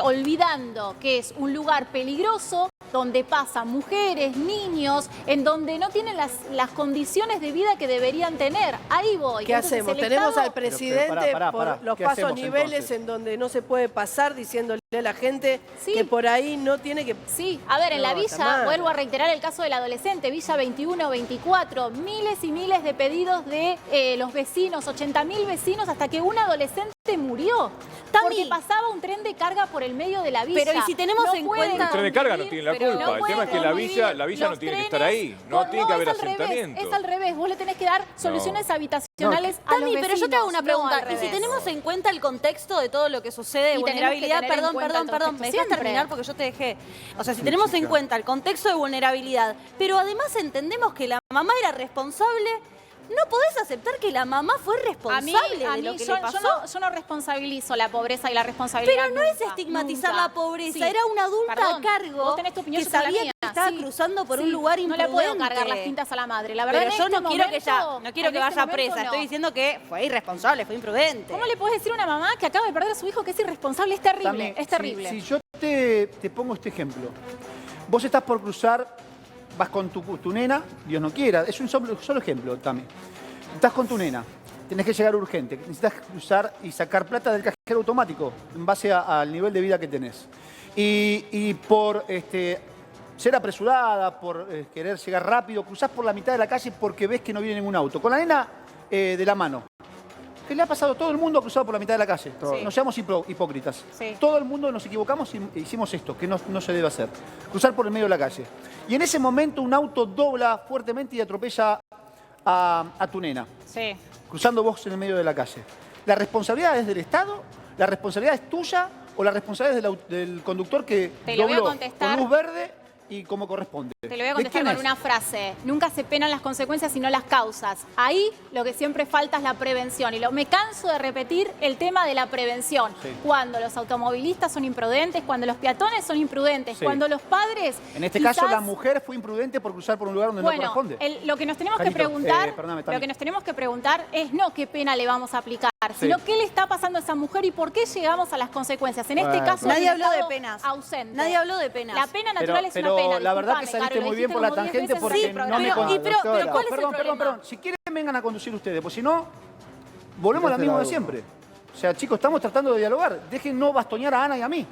olvidando que es un lugar peligroso donde pasan mujeres, niños, en donde no tienen las condiciones de vida que deberían tener. Ahí voy. ¿Qué Entonces, hacemos? el Tenemos Estado- al presidente pará, por los ¿qué pasos hacemos niveles entonces? en donde no se puede pasar diciéndole a la gente Sí. que por ahí no tiene que... Sí, a ver, en la No, está villa, mal. vuelvo a reiterar el caso del adolescente, Villa 21, 24, miles y miles de pedidos de los vecinos, 80.000 vecinos, hasta que un adolescente murió. Tami. Porque pasaba un tren de carga por el medio de la villa. Pero, ¿y si tenemos en pueden cuenta- El tren de carga no tiene la pero culpa. no El tema es que pueden la villa convivir. no Los tiene que estar trenes ahí. No tiene que haber es al revés, asentamiento. es al revés. Vos le tenés que dar soluciones habitacionales a los Tami, pero yo te hago una vecinos, no pregunta. al y si revés. tenemos en cuenta el contexto de todo lo que sucede, Y tenemos que vulnerabilidad, tener en perdón, cuenta perdón, el perdón, ¿me contexto dejas siempre? terminar? Porque yo te dejé. O sea, si tenemos en cuenta el contexto de vulnerabilidad, pero además entendemos que la mamá era responsable, no podés aceptar que la mamá fue responsable de lo que le pasó. yo no responsabilizo la pobreza y la responsabilidad. Pero no es nunca, estigmatizar nunca. la pobreza, Sí. era una adulta Perdón, a cargo vos tenés tu opinión, que yo tengo la sabía mía. que estaba Sí, cruzando por un sí, lugar no imprudente. le puedo cargar las tintas a la madre, la verdad. Pero en yo este no quiero que momento, no quiero en que este vaya momento, presa, no. estoy diciendo que fue irresponsable, fue imprudente. ¿Cómo le podés decir a una mamá que acaba de perder a su hijo que es irresponsable? Es terrible, Tami, es terrible. Si yo te pongo este ejemplo. Vos estás por cruzar, vas con tu nena, Dios no quiera, es un solo ejemplo, Tami. Estás con tu nena, tenés que llegar urgente, necesitas cruzar y sacar plata del cajero automático en base al nivel de vida que tenés. Y por ser apresurada, por querer llegar rápido, cruzás por la mitad de la calle porque ves que no viene ningún auto. Con la nena de la mano. ¿Qué le ha pasado? Todo el mundo ha cruzado por la mitad de la calle. Sí. No seamos hipócritas. Sí. Todo el mundo nos equivocamos y hicimos esto, que no se debe hacer. Cruzar por el medio de la calle. Y en ese momento un auto dobla fuertemente y atropella a tu nena, Sí. cruzando vos en el medio de la calle. ¿La responsabilidad es del Estado? ¿La responsabilidad es tuya? ¿O la responsabilidad es del conductor que Te lo voy a dobló contestar. con luz verde y como corresponde? Te lo voy a ¿De contestar quién con es? una frase. Nunca se penan las consecuencias, sino las causas. Ahí lo que siempre falta es la prevención. Y me canso de repetir el tema de la prevención. Sí. Cuando los automovilistas son imprudentes, cuando los peatones son imprudentes, Sí. cuando los padres... En este quizás- caso, la mujer fue imprudente por cruzar por un lugar donde no Bueno, corresponde. lo que nos tenemos Carito, que preguntar, perdóname, Tami. lo que nos tenemos que preguntar es no qué pena le vamos a aplicar, Sí. sino qué le está pasando a esa mujer y por qué llegamos a las consecuencias. En este Bueno, caso, pero- Nadie el habló de Estado penas. ausente. Nadie habló de penas. La pena natural es una pena. la verdad que Disculpame, saliste Caro, muy lo bien por la dijiste como 10 tangente veces porque en el no me programa. consta. pero ¿cuál es el Perdón, problema? perdón. Si quieren vengan a conducir ustedes, pues si no, volvemos a lo mismo de siempre. O sea, chicos, estamos tratando de dialogar. Dejen no bastonear a Ana y a mí.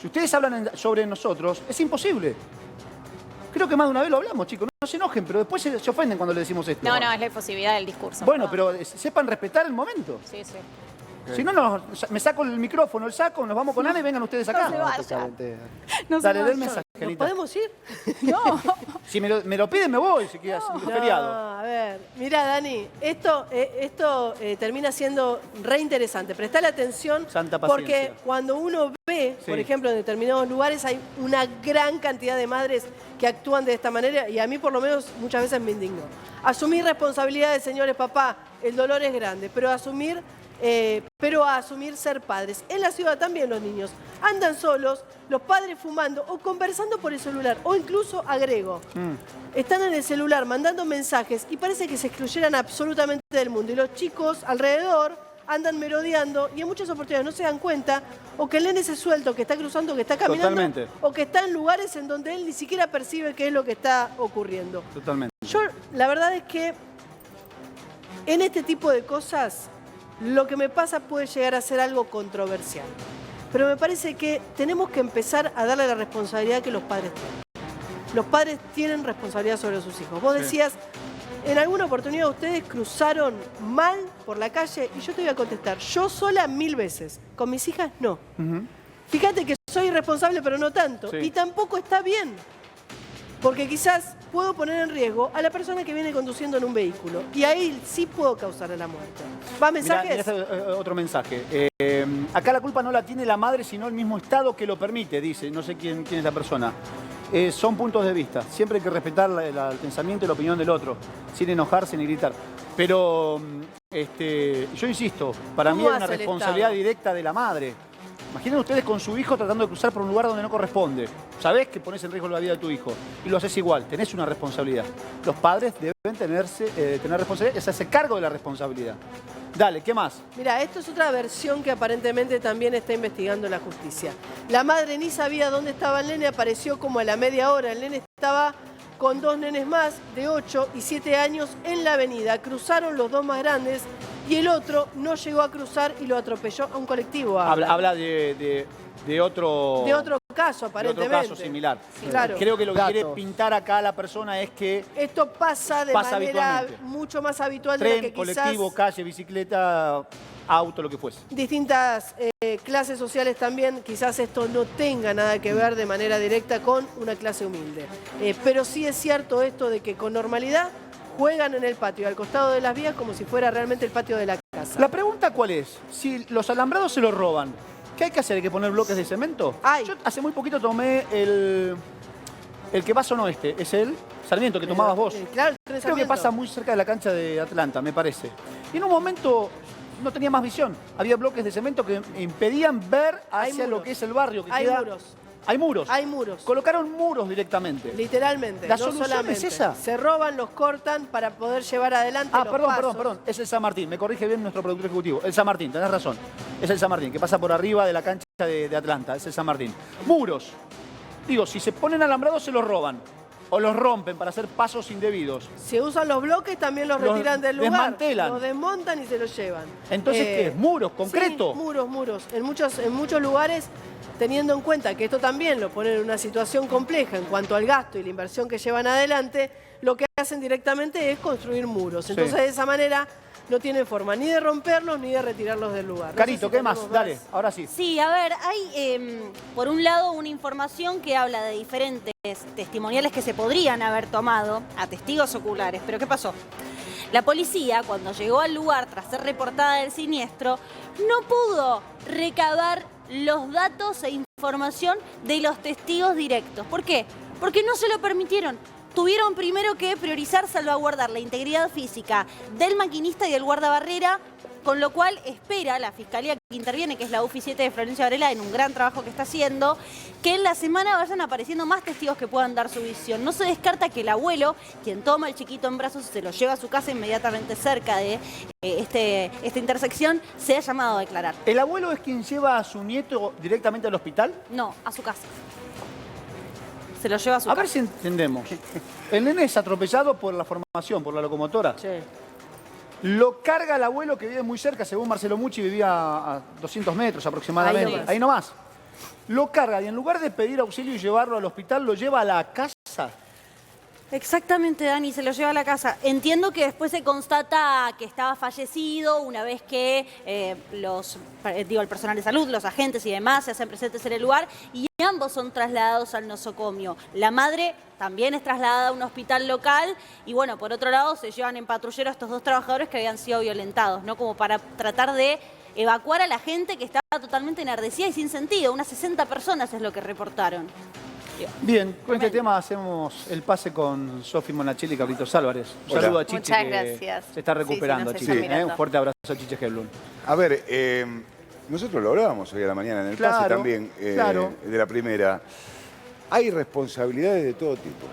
Si ustedes hablan sobre nosotros, es imposible. Creo que más de una vez lo hablamos, chicos. No se enojen, pero después se ofenden cuando le decimos esto. No, es la efusividad del discurso. Bueno, perdón. pero sepan respetar el momento. Sí, sí. Si no, me saco el micrófono, el saco, nos vamos con Ana y vengan ustedes acá. No se vaya. Totalmente. No se Dale, vaya. den mensaje, ¿Nos Anita. podemos ir? No. Si me lo piden, me voy, si quieres, feriado. No, a ver, mira, Dani, esto termina siendo re interesante. Prestale atención Santa porque paciencia. cuando uno ve, Sí. por ejemplo, en determinados lugares hay una gran cantidad de madres que actúan de esta manera y a mí por lo menos muchas veces me indigno. Asumir responsabilidades, señores, papá, el dolor es grande, pero asumir ser padres. En la ciudad también los niños andan solos, los padres fumando o conversando por el celular, o incluso agrego. Están en el celular mandando mensajes y parece que se excluyeran absolutamente del mundo. Y los chicos alrededor andan merodeando y en muchas oportunidades no se dan cuenta o que el nene se suelto, que está cruzando, que está caminando, Totalmente. o que está en lugares en donde él ni siquiera percibe qué es lo que está ocurriendo. Totalmente. Yo, la verdad es que en este tipo de cosas, lo que me pasa puede llegar a ser algo controversial. Pero me parece que tenemos que empezar a darle la responsabilidad que los padres tienen. Los padres tienen responsabilidad sobre sus hijos. Vos decías, en alguna oportunidad ustedes cruzaron mal por la calle y yo te voy a contestar, yo sola 1000 veces, con mis hijas no. Fíjate que soy irresponsable pero no tanto. Sí. Y tampoco está bien, porque quizás puedo poner en riesgo a la persona que viene conduciendo en un vehículo. Y ahí sí puedo causarle la muerte. ¿Va mensajes? Mirá, otro mensaje. Acá la culpa no la tiene la madre, sino el mismo Estado que lo permite, dice. No sé quién es la persona. Son puntos de vista. Siempre hay que respetar el pensamiento y la opinión del otro, sin enojarse ni gritar. Pero yo insisto, para mí es una responsabilidad directa de la madre. Imaginen ustedes con su hijo tratando de cruzar por un lugar donde no corresponde. Sabés que pones en riesgo la vida de tu hijo y lo haces igual, tenés una responsabilidad. Los padres deben tener responsabilidad y hacerse cargo de la responsabilidad. Dale, ¿qué más? Mira, esto es otra versión que aparentemente también está investigando la justicia. La madre ni sabía dónde estaba el nene, apareció como a la media hora. El nene estaba con 2 nenes más de 8 y 7 años en la avenida. Cruzaron los 2 más grandes y el otro no llegó a cruzar y lo atropelló a un colectivo. Habla de otro... De otro caso, aparentemente. De otro caso similar. Sí. Claro. Creo que lo que quiere pintar acá la persona es que... Esto pasa de manera habitualmente. mucho más habitual de la Tren, que quizás colectivo, calle, bicicleta, auto, lo que fuese. distintas clases sociales también, quizás esto no tenga nada que ver de manera directa con una clase humilde. Pero sí es cierto esto de que con normalidad juegan en el patio, al costado de las vías, como si fuera realmente el patio de la casa. La pregunta ¿cuál es? Si los alambrados se los roban, ¿qué hay que hacer? ¿Hay que poner bloques de cemento? Yo hace muy poquito tomé el que va zona oeste. ¿Es el Sarmiento que tomabas vos? Claro, creo que pasa muy cerca de la cancha de Atlanta, me parece. Y en un momento no tenía más visión. Había bloques de cemento que impedían ver hacia lo que es el barrio. Que hay queda... muros. Hay muros. Hay muros. Colocaron muros directamente. Literalmente. ¿La no solución solamente. es esa? Se roban, los cortan para poder llevar adelante los pasos. Perdón. Es el San Martín. Me corrige bien nuestro productor ejecutivo. El San Martín, tenés razón. Es el San Martín, que pasa por arriba de la cancha de Atlanta. Es el San Martín. Muros. Digo, si se ponen alambrados se los roban. O los rompen para hacer pasos indebidos. Si usan los bloques, también los retiran del lugar. Desmantelan. Los desmontan y se los llevan. Entonces, ¿qué es? ¿Muros? ¿Concreto? Sí, muros. En muchos lugares, teniendo en cuenta que esto también lo pone en una situación compleja en cuanto al gasto y la inversión que llevan adelante, lo que hacen directamente es construir muros. Entonces, de esa manera, no tienen forma ni de romperlos ni de retirarlos del lugar. Carito, ¿qué más? Dale, ahora sí. Sí, a ver, hay por un lado una información que habla de diferentes testimoniales que se podrían haber tomado a testigos oculares. Pero ¿qué pasó? La policía, cuando llegó al lugar tras ser reportada el siniestro, no pudo recabar los datos e información de los testigos directos. ¿Por qué? Porque no se lo permitieron. Tuvieron primero que priorizar salvaguardar la integridad física del maquinista y del guardabarrera, con lo cual espera la fiscalía que interviene, que es la UFI 7 de Florencia Varela, en un gran trabajo que está haciendo, que en la semana vayan apareciendo más testigos que puedan dar su visión. No se descarta que el abuelo, quien toma al chiquito en brazos y se lo lleva a su casa inmediatamente cerca de esta intersección, sea llamado a declarar. ¿El abuelo es quien lleva a su nieto directamente al hospital? No, a su casa. Se lo lleva a su casa. A ver si entendemos. El nene es atropellado por la formación, por la locomotora. Sí. Lo carga el abuelo que vive muy cerca, según Marcelo Mucci vivía a 200 metros aproximadamente. Ahí nomás. Lo carga y en lugar de pedir auxilio y llevarlo al hospital, lo lleva a la casa. Exactamente, Dani, se lo lleva a la casa. Entiendo que después se constata que estaba fallecido una vez que el personal de salud, los agentes y demás se hacen presentes en el lugar y ambos son trasladados al nosocomio. La madre también es trasladada a un hospital local y bueno, por otro lado se llevan en patrullero a estos 2 trabajadores que habían sido violentados, ¿no? Como para tratar de evacuar a la gente que estaba totalmente enardecida y sin sentido. Unas 60 personas es lo que reportaron. Bien, con este tema hacemos el pase con Sofi Monachelli y Carlitos Álvarez. Un saludo a Chiche. Muchas que gracias. se está recuperando, Sí, sí, Chiche. nos está mirando. Un fuerte abrazo a Chiche Heblum. A ver, nosotros lo hablábamos hoy a la mañana en el Claro, pase también, claro. de la primera. Hay responsabilidades de todo tipo.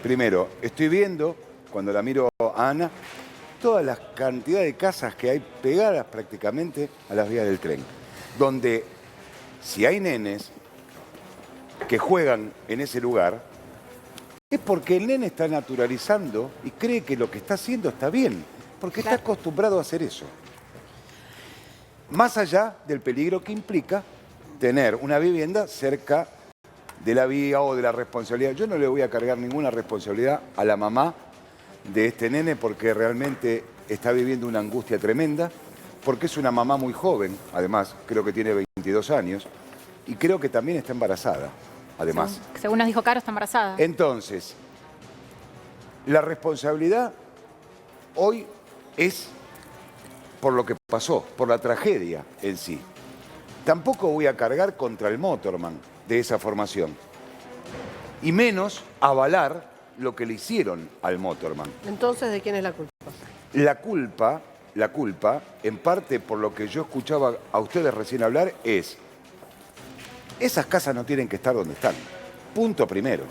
Primero, estoy viendo, cuando la miro a Ana, toda la cantidad de casas que hay pegadas prácticamente a las vías del tren, donde si hay nenes que juegan en ese lugar, es porque el nene está naturalizando y cree que lo que está haciendo está bien, porque está acostumbrado a hacer eso. Más allá del peligro que implica tener una vivienda cerca de la vía o de la responsabilidad. Yo no le voy a cargar ninguna responsabilidad a la mamá de este nene porque realmente está viviendo una angustia tremenda, porque es una mamá muy joven, además creo que tiene 22 años, y creo que también está embarazada, además. Según nos dijo Caro, está embarazada. Entonces, la responsabilidad hoy es por lo que pasó, por la tragedia en sí. Tampoco voy a cargar contra el motorman de esa formación. Y menos avalar lo que le hicieron al motorman. Entonces, ¿de quién es la culpa? La culpa, en parte por lo que yo escuchaba a ustedes recién hablar, es esas casas no tienen que estar donde están. Punto primero.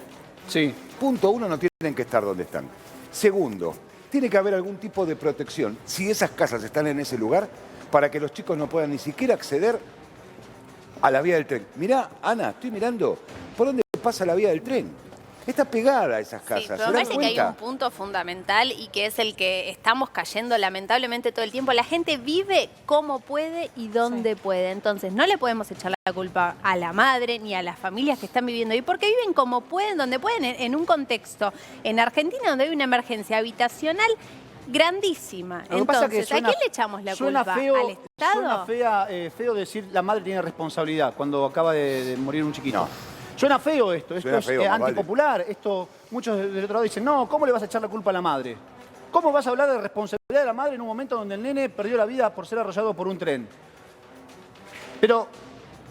Sí. Punto uno, no tienen que estar donde están. Segundo, tiene que haber algún tipo de protección, si esas casas están en ese lugar, para que los chicos no puedan ni siquiera acceder a la vía del tren. Mirá, Ana, estoy mirando por dónde pasa la vía del tren. Está pegada a esas casas. Sí, pero ¿se me dan parece que hay cuenta? un punto fundamental y que es el que estamos cayendo lamentablemente todo el tiempo. La gente vive como puede y donde puede. Entonces no le podemos echar la culpa a la madre ni a las familias que están viviendo ahí, porque viven como pueden, donde pueden, en un contexto en Argentina donde hay una emergencia habitacional grandísima. Lo que pasa Entonces, que suena- ¿a quién le echamos la Suena culpa? feo, ¿Al Estado? suena feo decir la madre tiene responsabilidad cuando acaba de morir un chiquito. No. Suena feo esto Suena es feo, más vale. antipopular. Esto, muchos del otro lado dicen, no, ¿cómo le vas a echar la culpa a la madre? ¿Cómo vas a hablar de responsabilidad de la madre en un momento donde el nene perdió la vida por ser arrollado por un tren? Pero,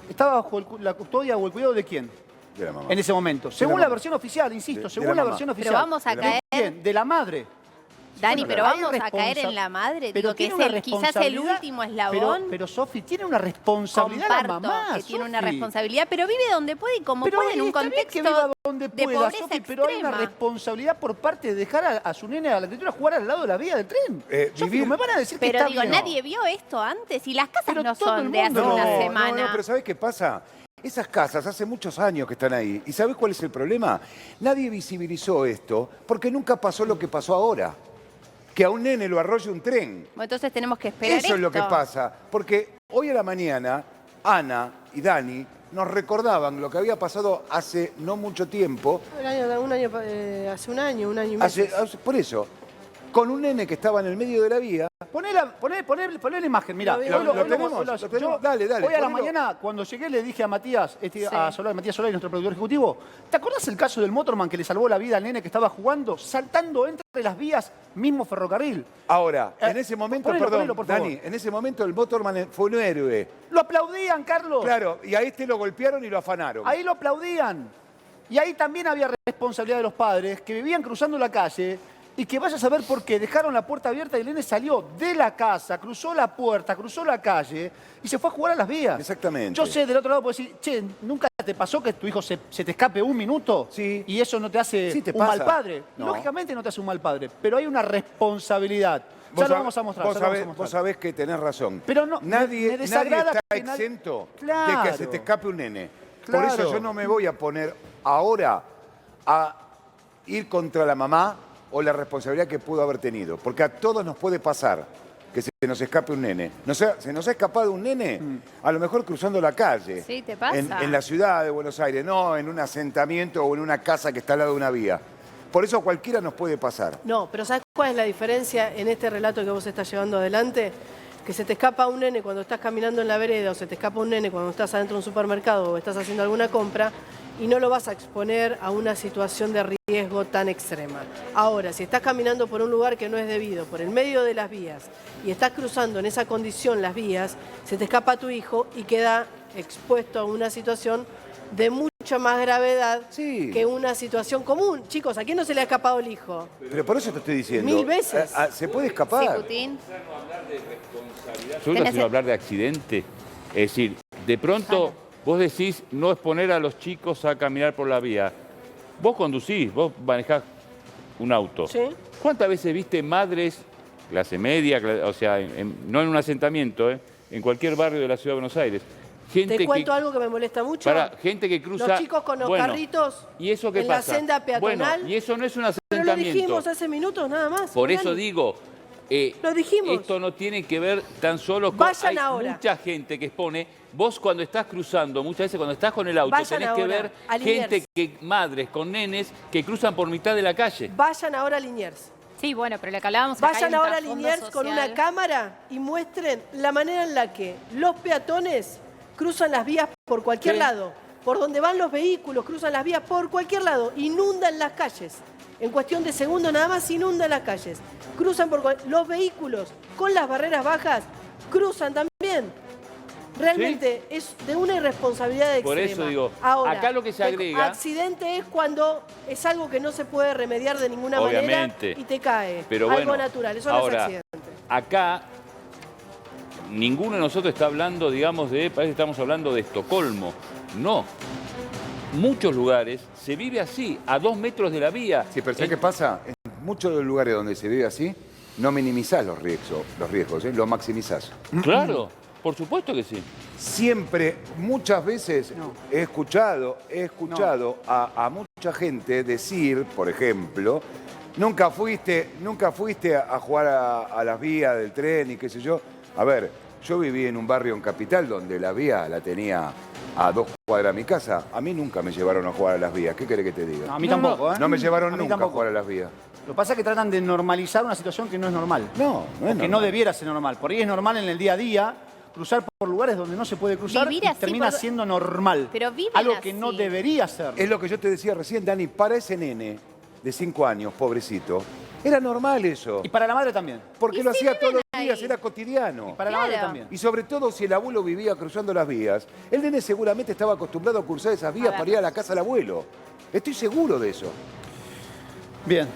¿estaba bajo la custodia o el cuidado de quién? De la mamá. En ese momento. Según la versión oficial, insisto, De según la la mamá. versión Pero oficial. vamos a ¿De caer... quién? De la madre. Dani, Bueno, pero hay vamos a caer en la madre. Pero Digo que es tiene una quizás el responsabilidad, último eslabón. Pero Sofi, tiene una responsabilidad Comparto la mamá, que tiene una Sofi. responsabilidad, pero vive donde puede y como Pero puede en un está bien contexto que viva donde de pueda, pobreza Sofi, pero hay una extrema. responsabilidad por parte de dejar a su nene a la criatura jugar al lado de la vía del tren. Sofi, vivir- me van a decir que Pero está digo, bien. nadie vio esto antes y las casas Pero no todo el son de hace mundo. una No, semana. No, pero ¿sabés qué pasa? Esas casas hace muchos años que están ahí. ¿Y sabés cuál es el problema? Nadie visibilizó esto porque nunca pasó lo que pasó ahora. Que a un nene lo arrolle un tren. Bueno, entonces tenemos que esperar Eso es lo que esto. pasa. Porque hoy a la mañana, Ana y Dani nos recordaban lo que había pasado hace no mucho tiempo. Hace un año y medio. Por eso, con un nene que estaba en el medio de la vía. Poné la imagen, mirá. Lo tenemos. Dale, dale, Hoy a la ponelo. mañana, cuando llegué, le dije a Matías, Sí. a Matías Solari, nuestro productor ejecutivo, ¿te acordás el caso del motorman que le salvó la vida al nene que estaba jugando, saltando entre las vías, mismo ferrocarril? Ahora, en ese momento, ponelo, por favor. Dani, en ese momento el motorman fue un héroe. Lo aplaudían, Carlos. Claro, y a este lo golpearon y lo afanaron. Ahí lo aplaudían. Y ahí también había responsabilidad de los padres que vivían cruzando la calle y que vaya a saber por qué dejaron la puerta abierta y el nene salió de la casa, cruzó la puerta, cruzó la calle y se fue a jugar a las vías. Exactamente. Yo sé, del otro lado puedo decir, che, ¿nunca te pasó que tu hijo se te escape un minuto? Sí. Y eso no te hace Sí, te un pasa. mal padre. No. Lógicamente no te hace un mal padre, pero hay una responsabilidad. Ya lo vamos a mostrar. Vos sabés que tenés razón. Pero no, nadie, me desagrada nadie está que nadie- exento de Claro. que se te escape un nene. Claro. Por eso yo no me voy a poner ahora a ir contra la mamá o la responsabilidad que pudo haber tenido. Porque a todos nos puede pasar que se nos escape un nene. Se nos ha escapado un nene, a lo mejor cruzando la calle. Sí, te pasa. En la ciudad de Buenos Aires, no en un asentamiento o en una casa que está al lado de una vía. Por eso a cualquiera nos puede pasar. No, pero ¿sabes cuál es la diferencia en este relato que vos estás llevando adelante? Que se te escapa un nene cuando estás caminando en la vereda o se te escapa un nene cuando estás adentro de un supermercado o estás haciendo alguna compra y no lo vas a exponer a una situación de riesgo tan extrema. Ahora, si estás caminando por un lugar que no es debido, por el medio de las vías, y estás cruzando en esa condición las vías, se te escapa tu hijo y queda expuesto a una situación de mucha más gravedad Sí. que una situación común. Chicos, ¿a quién no se le ha escapado el hijo? Pero por eso te estoy diciendo. 1000 veces. Se puede escapar. Sí, Putin. Yo Tenés quiero hablar de accidente. Es decir, de pronto vos decís no exponer a los chicos a caminar por la vía. Vos conducís, vos manejás un auto. Sí. ¿Cuántas veces viste madres, clase media, o sea, no en un asentamiento, en cualquier barrio de la Ciudad de Buenos Aires? Gente ¿Te cuento algo que me molesta mucho? gente que cruza... Los chicos con los carritos ¿y eso qué en pasa? la senda peatonal. Bueno, y eso no es un Pero asentamiento. lo dijimos hace minutos nada más. Por eso Dani. digo, Lo dijimos. esto no tiene que ver tan solo con... Vayan Hay ahora. mucha gente que expone... Vos cuando estás cruzando, muchas veces cuando estás con el auto, Vayan tenés ahora que ver a Liniers. gente, madres con nenes que cruzan por mitad de la calle. Vayan ahora a Liniers. Sí, bueno, pero lo que hablábamos acá hay Vayan un ahora a trasfondo Liniers con social. una cámara y muestren la manera en la que los peatones cruzan las vías por cualquier lado. Por donde van los vehículos, cruzan las vías por cualquier lado. Inundan las calles. En cuestión de segundos nada más inundan las calles. Cruzan por los vehículos con las barreras bajas, cruzan también. Realmente es de una irresponsabilidad extrema. Por eso digo, ahora, acá lo que se agrega... Accidente es cuando es algo que no se puede remediar de ninguna Obviamente. manera y te cae. Pero algo bueno, natural, eso no es ahora, accidente. acá ninguno de nosotros está hablando, digamos, parece que estamos hablando de Estocolmo. No. Muchos lugares se vive así, a 2 metros de la vía. Sí, pero ¿sabes qué pasa? En muchos de los lugares donde se vive así, no minimizás los riesgos, los maximizás. Claro, por supuesto que sí. Siempre, muchas veces he escuchado a mucha gente decir, por ejemplo, nunca fuiste a jugar a las vías del tren y qué sé yo. A ver, yo viví en un barrio en Capital donde la vía la tenía a 2 cuadras de mi casa. A mí nunca me llevaron a jugar a las vías. ¿Qué querés que te diga? No, a mí tampoco, ¿eh? No me llevaron A mí nunca a tampoco. jugar a las vías. Lo que pasa es que tratan de normalizar una situación que no es normal. No es que normal. no debiera ser normal. Por ahí es normal en el día a día cruzar por lugares donde no se puede cruzar Vivir y así termina por- siendo normal. Pero viven algo que no así. debería ser. Es lo que yo te decía recién, Dani, para ese nene de 5 años, pobrecito, era normal eso. Y para la madre también. Porque Y lo sí hacía todos los viven días, ahí. era cotidiano. Para la Claro. madre también. Y sobre todo si el abuelo vivía cruzando las vías, el nene seguramente estaba acostumbrado a cruzar esas vías ver. para ir a la casa del abuelo. Estoy seguro de eso. Bien.